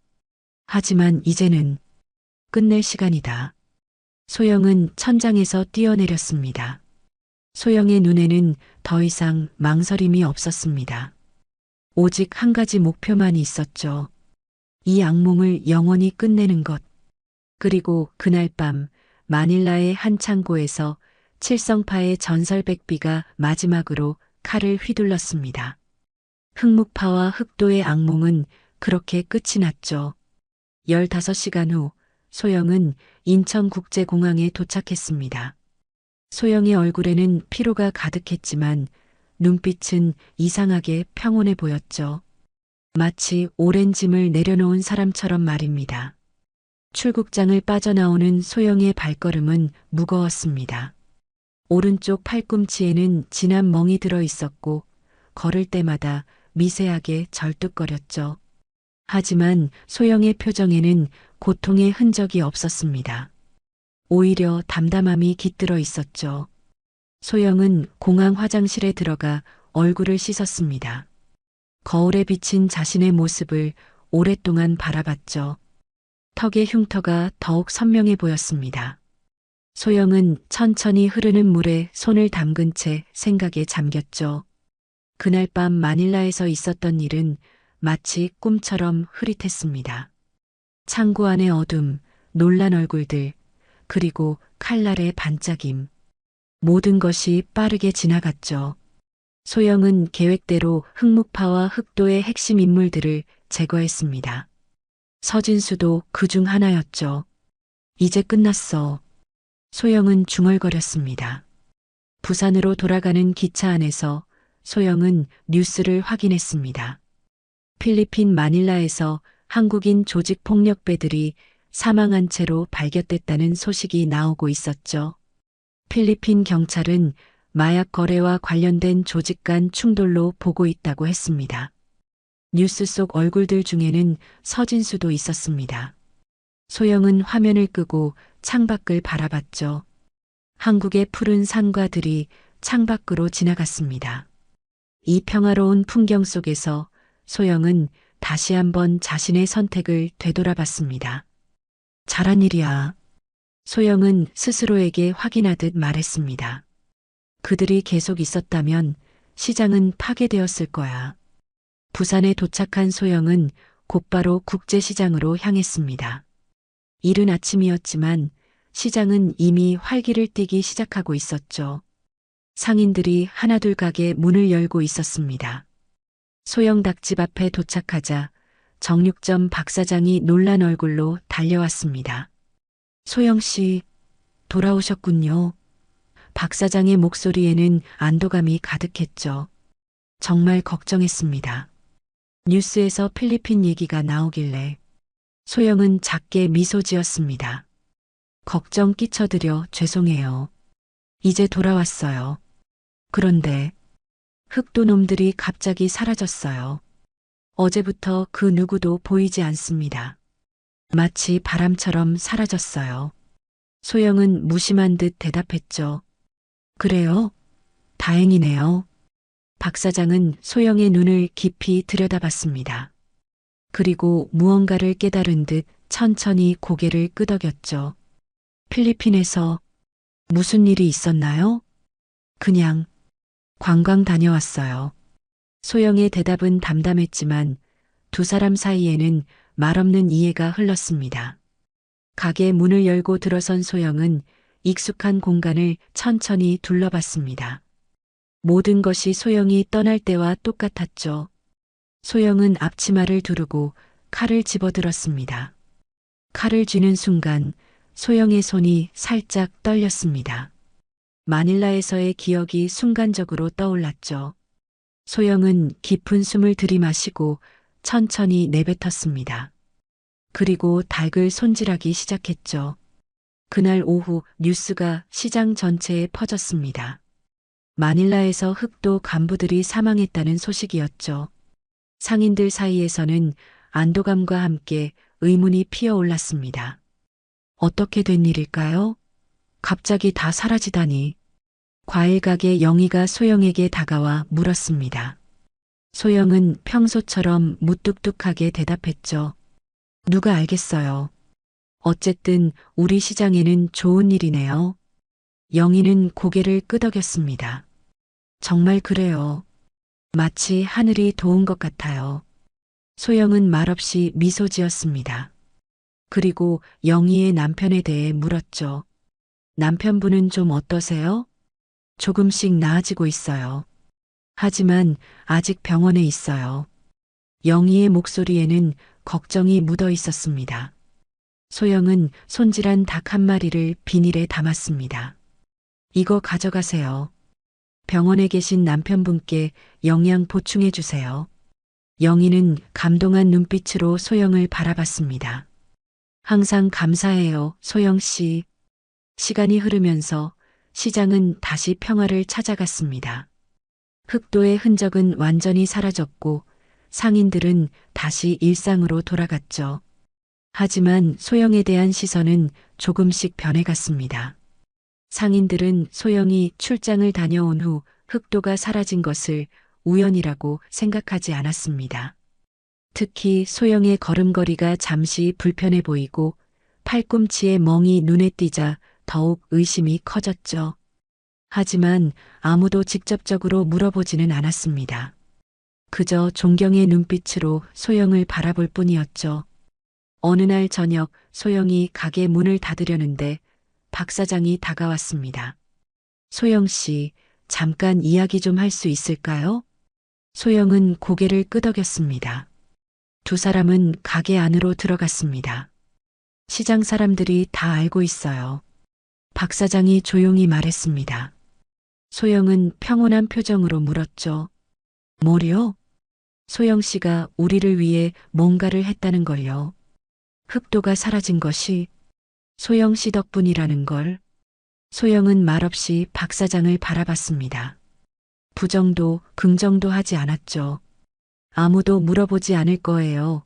하지만 이제는 끝낼 시간이다. 소영은 천장에서 뛰어내렸습니다. 소영의 눈에는 더 이상 망설임이 없었습니다. 오직 한 가지 목표만 있었죠. 이 악몽을 영원히 끝내는 것. 그리고 그날 밤 마닐라의 한 창고에서 칠성파의 전설 백비가 마지막으로 칼을 휘둘렀습니다. 흑묵파와 흑도의 악몽은 그렇게 끝이 났죠. 15시간 후 소영은 인천국제공항에 도착했습니다. 소영의 얼굴에는 피로가 가득했지만 눈빛은 이상하게 평온해 보였죠. 마치 오랜 짐을 내려놓은 사람처럼 말입니다. 출국장을 빠져나오는 소영의 발걸음은 무거웠습니다. 오른쪽 팔꿈치에는 진한 멍이 들어 있었고 걸을 때마다 미세하게 절뚝거렸죠. 하지만 소영의 표정에는 고통의 흔적이 없었습니다. 오히려 담담함이 깃들어 있었죠. 소영은 공항 화장실에 들어가 얼굴을 씻었습니다. 거울에 비친 자신의 모습을 오랫동안 바라봤죠. 턱의 흉터가 더욱 선명해 보였습니다. 소영은 천천히 흐르는 물에 손을 담근 채 생각에 잠겼죠. 그날 밤 마닐라에서 있었던 일은 마치 꿈처럼 흐릿했습니다. 창고 안의 어둠, 놀란 얼굴들, 그리고 칼날의 반짝임. 모든 것이 빠르게 지나갔죠. 소영은 계획대로 흑목파와 흑도의 핵심 인물들을 제거했습니다. 서진수도 그 중 하나였죠. 이제 끝났어. 소영은 중얼거렸습니다. 부산으로 돌아가는 기차 안에서 소영은 뉴스를 확인했습니다. 필리핀 마닐라에서 한국인 조직폭력배들이 사망한 채로 발견됐다는 소식이 나오고 있었죠. 필리핀 경찰은 마약 거래와 관련된 조직 간 충돌로 보고 있다고 했습니다. 뉴스 속 얼굴들 중에는 서진수도 있었습니다. 소영은 화면을 끄고 창밖을 바라봤죠. 한국의 푸른 산과 들이 창밖으로 지나갔습니다. 이 평화로운 풍경 속에서 소영은 다시 한번 자신의 선택을 되돌아봤습니다. 잘한 일이야. 소영은 스스로에게 확인하듯 말했습니다. 그들이 계속 있었다면 시장은 파괴되었을 거야. 부산에 도착한 소영은 곧바로 국제시장으로 향했습니다. 이른 아침이었지만 시장은 이미 활기를 띠기 시작하고 있었죠. 상인들이 하나둘 가게 문을 열고 있었습니다. 소영 닭집 앞에 도착하자 정육점 박 사장이 놀란 얼굴로 달려왔습니다. 소영 씨, 돌아오셨군요. 박 사장의 목소리에는 안도감이 가득했죠. 정말 걱정했습니다. 뉴스에서 필리핀 얘기가 나오길래 소영은 작게 미소 지었습니다. 걱정 끼쳐드려 죄송해요. 이제 돌아왔어요. 그런데 흑도놈들이 갑자기 사라졌어요. 어제부터 그 누구도 보이지 않습니다. 마치 바람처럼 사라졌어요. 소영은 무심한 듯 대답했죠. 그래요? 다행이네요. 박 사장은 소영의 눈을 깊이 들여다봤습니다. 그리고 무언가를 깨달은 듯 천천히 고개를 끄덕였죠. 필리핀에서 무슨 일이 있었나요? 그냥 관광 다녀왔어요. 소영의 대답은 담담했지만 두 사람 사이에는 말없는 이해가 흘렀습니다. 가게 문을 열고 들어선 소영은 익숙한 공간을 천천히 둘러봤습니다. 모든 것이 소영이 떠날 때와 똑같았죠. 소영은 앞치마를 두르고 칼을 집어들었습니다. 칼을 쥐는 순간 소영의 손이 살짝 떨렸습니다. 마닐라에서의 기억이 순간적으로 떠올랐죠. 소영은 깊은 숨을 들이마시고 천천히 내뱉었습니다. 그리고 닭을 손질하기 시작했죠. 그날 오후 뉴스가 시장 전체에 퍼졌습니다. 마닐라에서 흑도 간부들이 사망했다는 소식이었죠. 상인들 사이에서는 안도감과 함께 의문이 피어올랐습니다. 어떻게 된 일일까요? 갑자기 다 사라지다니. 과일 가게 영희가 소영에게 다가와 물었습니다. 소영은 평소처럼 무뚝뚝하게 대답했죠. 누가 알겠어요. 어쨌든 우리 시장에는 좋은 일이네요. 영희는 고개를 끄덕였습니다. 정말 그래요. 마치 하늘이 도운 것 같아요. 소영은 말없이 미소 지었습니다. 그리고 영희의 남편에 대해 물었죠. 남편분은 좀 어떠세요? 조금씩 나아지고 있어요. 하지만 아직 병원에 있어요. 영희의 목소리에는 걱정이 묻어 있었습니다. 소영은 손질한 닭 한 마리를 비닐에 담았습니다. 이거 가져가세요. 병원에 계신 남편분께 영양 보충해 주세요. 영희는 감동한 눈빛으로 소영을 바라봤습니다. 항상 감사해요, 소영 씨. 시간이 흐르면서 시장은 다시 평화를 찾아갔습니다. 흑도의 흔적은 완전히 사라졌고 상인들은 다시 일상으로 돌아갔죠. 하지만 소영에 대한 시선은 조금씩 변해갔습니다. 상인들은 소영이 출장을 다녀온 후 흑도가 사라진 것을 우연이라고 생각하지 않았습니다. 특히 소영의 걸음걸이가 잠시 불편해 보이고 팔꿈치에 멍이 눈에 띄자 더욱 의심이 커졌죠. 하지만 아무도 직접적으로 물어보지는 않았습니다. 그저 존경의 눈빛으로 소영을 바라볼 뿐이었죠. 어느 날 저녁 소영이 가게 문을 닫으려는데 박 사장이 다가왔습니다. 소영 씨, 잠깐 이야기 좀 할 수 있을까요? 소영은 고개를 끄덕였습니다. 두 사람은 가게 안으로 들어갔습니다. 시장 사람들이 다 알고 있어요. 박 사장이 조용히 말했습니다. 소영은 평온한 표정으로 물었죠. 뭐요? 소영 씨가 우리를 위해 뭔가를 했다는 걸요. 흑도가 사라진 것이 소영 씨 덕분이라는 걸. 소영은 말없이 박 사장을 바라봤습니다. 부정도 긍정도 하지 않았죠. 아무도 물어보지 않을 거예요.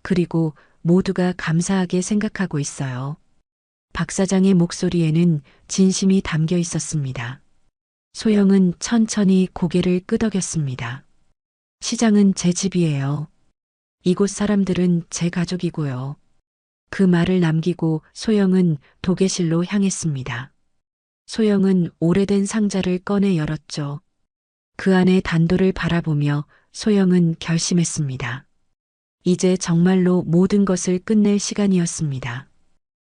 그리고 모두가 감사하게 생각하고 있어요. 박 사장의 목소리에는 진심이 담겨 있었습니다. 소영은 천천히 고개를 끄덕였습니다. 시장은 제 집이에요. 이곳 사람들은 제 가족이고요. 그 말을 남기고 소영은 도계실로 향했습니다. 소영은 오래된 상자를 꺼내 열었죠. 그 안에 단도를 바라보며 소영은 결심했습니다. 이제 정말로 모든 것을 끝낼 시간이었습니다.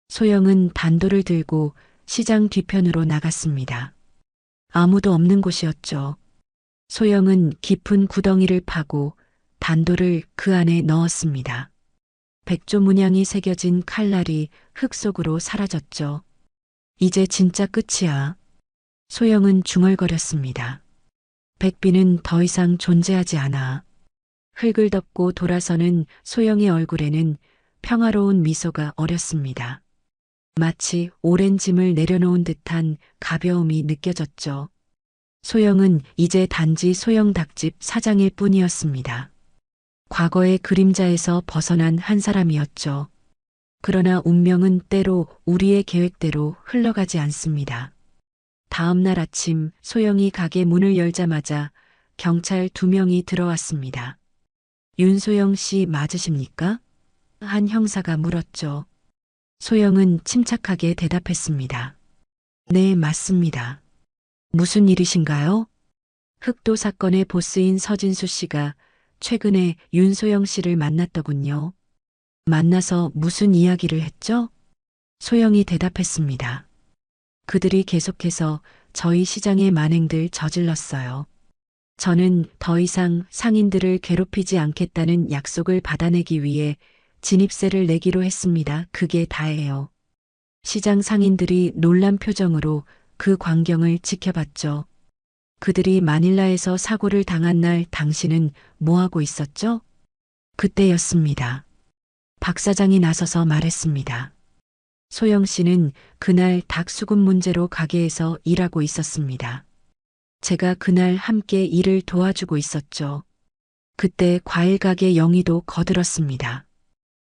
소영은 단도를 들고 시장 뒤편으로 나갔습니다. 아무도 없는 곳이었죠. 소영은 깊은 구덩이를 파고 단도를 그 안에 넣었습니다. 백조 문양이 새겨진 칼날이 흙 속으로 사라졌죠. 이제 진짜 끝이야. 소영은 중얼거렸습니다. 백비는 더 이상 존재하지 않아. 흙을 덮고 돌아서는 소영의 얼굴에는 평화로운 미소가 어렸습니다. 마치 오랜 짐을 내려놓은 듯한 가벼움이 느껴졌죠. 소영은 이제 단지 소영 닭집 사장일 뿐이었습니다. 과거의 그림자에서 벗어난 한 사람이었죠. 그러나 운명은 때로 우리의 계획대로 흘러가지 않습니다. 다음 날 아침 소영이 가게 문을 열자마자 경찰 2명이 들어왔습니다. 윤소영 씨 맞으십니까? 한 형사가 물었죠. 소영은 침착하게 대답했습니다. 네, 맞습니다. 무슨 일이신가요? 흑도 사건의 보스인 서진수 씨가 최근에 윤소영 씨를 만났더군요. 만나서 무슨 이야기를 했죠? 소영이 대답했습니다. 그들이 계속해서 저희 시장의 만행들 저질렀어요. 저는 더 이상 상인들을 괴롭히지 않겠다는 약속을 받아내기 위해 진입세를 내기로 했습니다. 그게 다예요. 시장 상인들이 놀란 표정으로 그 광경을 지켜봤죠. 그들이 마닐라에서 사고를 당한 날 당신은 뭐하고 있었죠? 그때였습니다. 박 사장이 나서서 말했습니다. 소영 씨는 그날 닭 수급 문제로 가게에서 일하고 있었습니다. 제가 그날 함께 일을 도와주고 있었죠. 그때 과일 가게 영희도 거들었습니다.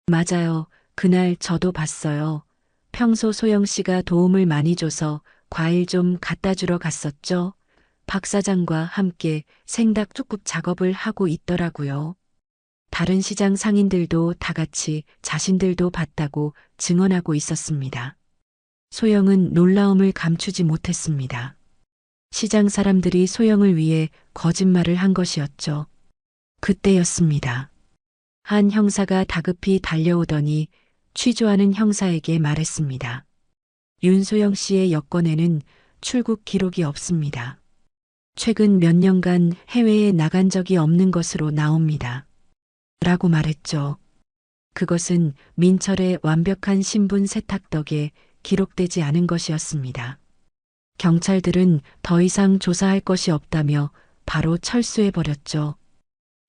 맞아요. 그날 저도 봤어요. 평소 소영 씨가 도움을 많이 줘서 과일 좀 갖다 주러 갔었죠. 박 사장과 함께 생닭죽국 작업을 하고 있더라고요. 다른 시장 상인들도 다 같이 자신들도 봤다고 증언하고 있었습니다. 소영은 놀라움을 감추지 못했습니다. 시장 사람들이 소영을 위해 거짓말을 한 것이었죠. 그때였습니다. 한 형사가 다급히 달려오더니 취조하는 형사에게 말했습니다. 윤소영 씨의 여권에는 출국 기록이 없습니다. 최근 몇 년간 해외에 나간 적이 없는 것으로 나옵니다. 라고 말했죠. 그것은 민철의 완벽한 신분 세탁 덕에 기록되지 않은 것이었습니다. 경찰들은 더 이상 조사할 것이 없다며 바로 철수해버렸죠.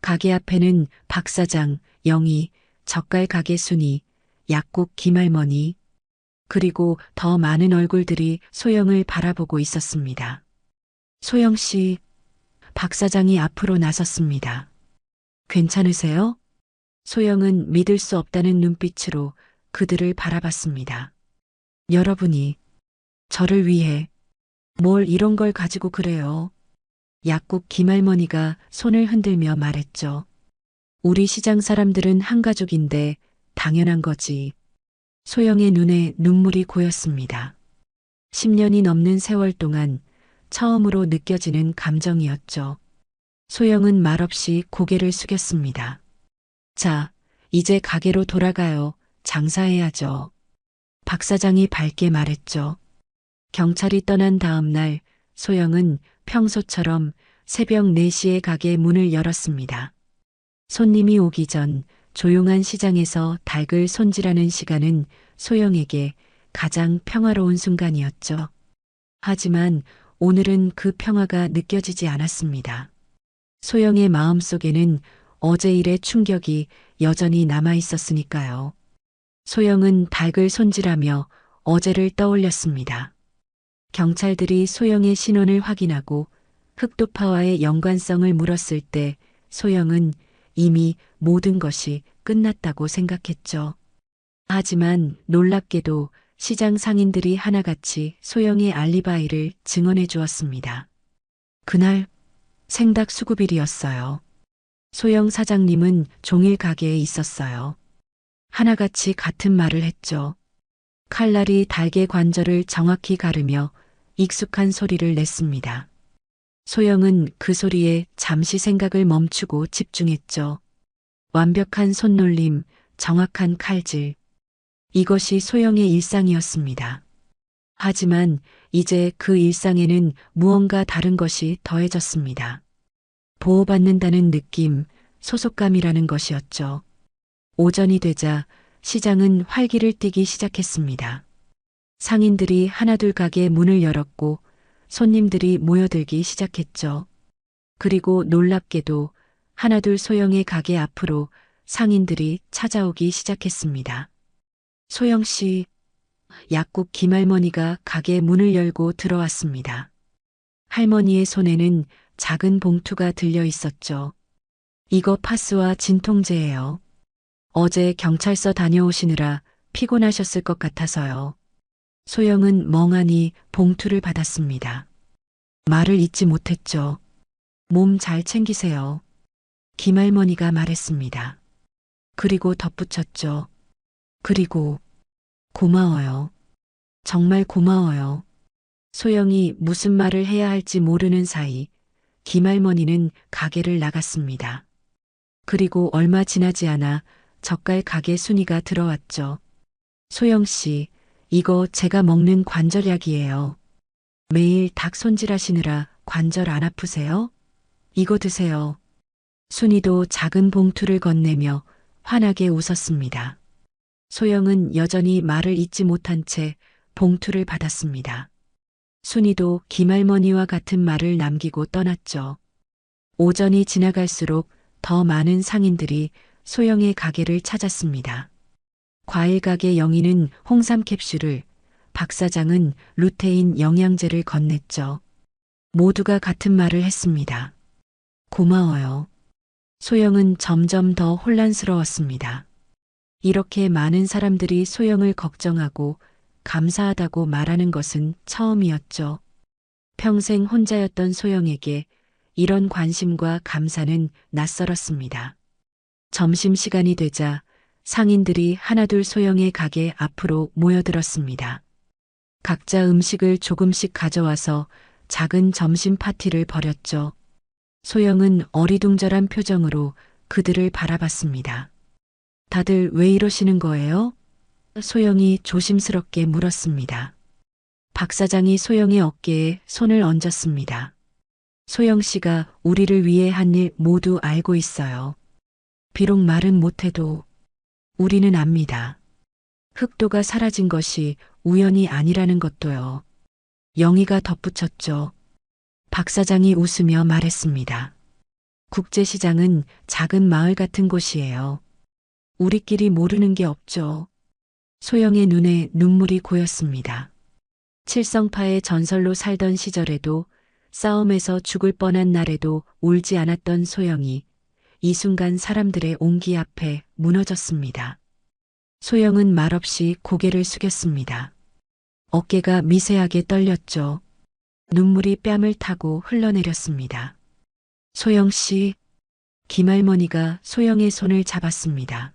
가게 앞에는 박 사장, 영희, 젓갈 가게 순이, 약국 김할머니, 그리고 더 많은 얼굴들이 소영을 바라보고 있었습니다. 소영 씨, 박 사장이 앞으로 나섰습니다. 괜찮으세요? 소영은 믿을 수 없다는 눈빛으로 그들을 바라봤습니다. 여러분이 저를 위해 뭘 이런 걸 가지고 그래요? 약국 김할머니가 손을 흔들며 말했죠. 우리 시장 사람들은 한 가족인데 당연한 거지. 소영의 눈에 눈물이 고였습니다. 10년이 넘는 세월 동안 처음으로 느껴지는 감정이었죠. 소영은 말없이 고개를 숙였습니다. 자, 이제 가게로 돌아가요. 장사해야죠. 박 사장이 밝게 말했죠. 경찰이 떠난 다음 날 소영은 평소처럼 새벽 4시에 가게 문을 열었습니다. 손님이 오기 전 조용한 시장에서 닭을 손질하는 시간은 소영에게 가장 평화로운 순간이었죠. 하지만 오늘은 그 평화가 느껴지지 않았습니다. 소영의 마음속에는 어제 일의 충격이 여전히 남아 있었으니까요. 소영은 닭을 손질하며 어제를 떠올렸습니다. 경찰들이 소영의 신원을 확인하고 흑도파와의 연관성을 물었을 때 소영은 이미 모든 것이 끝났다고 생각했죠. 하지만 놀랍게도 시장 상인들이 하나같이 소영의 알리바이를 증언해 주었습니다. 그날 생닭 수급일이었어요. 소영 사장님은 종일 가게에 있었어요. 하나같이 같은 말을 했죠. 칼날이 닭의 관절을 정확히 가르며 익숙한 소리를 냈습니다. 소영은 그 소리에 잠시 생각을 멈추고 집중했죠. 완벽한 손놀림, 정확한 칼질. 이것이 소영의 일상이었습니다. 하지만 이제 그 일상에는 무언가 다른 것이 더해졌습니다. 보호받는다는 느낌, 소속감이라는 것이었죠. 오전이 되자 시장은 활기를 띠기 시작했습니다. 상인들이 하나둘 가게 문을 열었고 손님들이 모여들기 시작했죠. 그리고 놀랍게도 하나둘 소영의 가게 앞으로 상인들이 찾아오기 시작했습니다. 소영 씨, 약국 김할머니가 가게 문을 열고 들어왔습니다. 할머니의 손에는 작은 봉투가 들려 있었죠. 이거 파스와 진통제예요. 어제 경찰서 다녀오시느라 피곤하셨을 것 같아서요. 소영은 멍하니 봉투를 받았습니다. 말을 잇지 못했죠. 몸 잘 챙기세요. 김할머니가 말했습니다. 그리고 덧붙였죠. 그리고 고마워요. 정말 고마워요. 소영이 무슨 말을 해야 할지 모르는 사이 김할머니는 가게를 나갔습니다. 그리고 얼마 지나지 않아 젓갈 가게 순이가 들어왔죠. 소영 씨, 이거 제가 먹는 관절약이에요. 매일 닭 손질하시느라 관절 안 아프세요? 이거 드세요. 순이도 작은 봉투를 건네며 환하게 웃었습니다. 소영은 여전히 말을 잇지 못한 채 봉투를 받았습니다. 순이도 김할머니와 같은 말을 남기고 떠났죠. 오전이 지나갈수록 더 많은 상인들이 소영의 가게를 찾았습니다. 과일 가게 영희는 홍삼 캡슐을, 박 사장은 루테인 영양제를 건넸죠. 모두가 같은 말을 했습니다. 고마워요. 소영은 점점 더 혼란스러웠습니다. 이렇게 많은 사람들이 소영을 걱정하고 감사하다고 말하는 것은 처음이었죠. 평생 혼자였던 소영에게 이런 관심과 감사는 낯설었습니다. 점심시간이 되자 상인들이 하나둘 소영의 가게 앞으로 모여들었습니다. 각자 음식을 조금씩 가져와서 작은 점심 파티를 벌였죠. 소영은 어리둥절한 표정으로 그들을 바라봤습니다. 다들 왜 이러시는 거예요? 소영이 조심스럽게 물었습니다. 박 사장이 소영의 어깨에 손을 얹었습니다. 소영 씨가 우리를 위해 한 일 모두 알고 있어요. 비록 말은 못해도 우리는 압니다. 흑도가 사라진 것이 우연이 아니라는 것도요. 영희가 덧붙였죠. 박 사장이 웃으며 말했습니다. 국제시장은 작은 마을 같은 곳이에요. 우리끼리 모르는 게 없죠. 소영의 눈에 눈물이 고였습니다. 칠성파의 전설로 살던 시절에도 싸움에서 죽을 뻔한 날에도 울지 않았던 소영이 이 순간 사람들의 온기 앞에 무너졌습니다. 소영은 말없이 고개를 숙였습니다. 어깨가 미세하게 떨렸죠. 눈물이 뺨을 타고 흘러내렸습니다. 소영 씨, 김할머니가 소영의 손을 잡았습니다.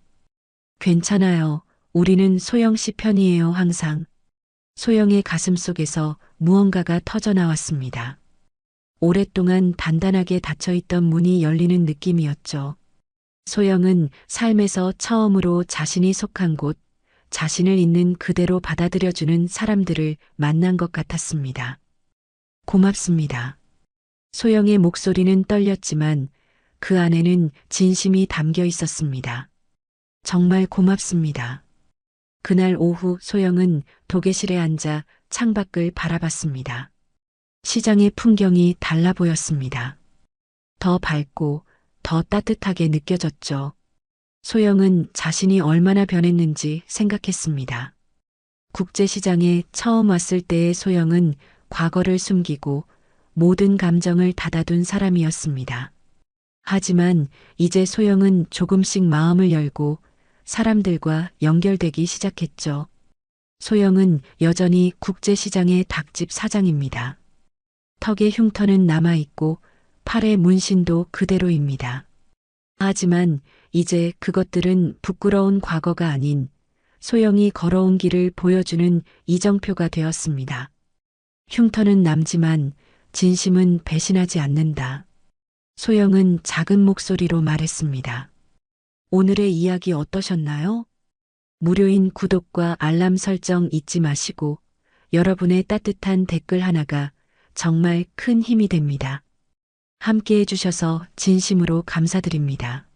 괜찮아요. 우리는 소영 씨 편이에요, 항상. 소영의 가슴 속에서 무언가가 터져 나왔습니다. 오랫동안 단단하게 닫혀있던 문이 열리는 느낌이었죠. 소영은 삶에서 처음으로 자신이 속한 곳, 자신을 있는 그대로 받아들여주는 사람들을 만난 것 같았습니다. 고맙습니다. 소영의 목소리는 떨렸지만 그 안에는 진심이 담겨 있었습니다. 정말 고맙습니다. 그날 오후 소영은 도계실에 앉아 창밖을 바라봤습니다. 시장의 풍경이 달라 보였습니다. 더 밝고 더 따뜻하게 느껴졌죠. 소영은 자신이 얼마나 변했는지 생각했습니다. 국제시장에 처음 왔을 때의 소영은 과거를 숨기고 모든 감정을 닫아둔 사람이었습니다. 하지만 이제 소영은 조금씩 마음을 열고 사람들과 연결되기 시작했죠. 소영은 여전히 국제시장의 닭집 사장입니다. 턱의 흉터는 남아있고 팔의 문신도 그대로입니다. 하지만 이제 그것들은 부끄러운 과거가 아닌 소영이 걸어온 길을 보여주는 이정표가 되었습니다. 흉터는 남지만 진심은 배신하지 않는다. 소영은 작은 목소리로 말했습니다. 오늘의 이야기 어떠셨나요? 무료인 구독과 알람 설정 잊지 마시고 여러분의 따뜻한 댓글 하나가 정말 큰 힘이 됩니다. 함께 해주셔서 진심으로 감사드립니다.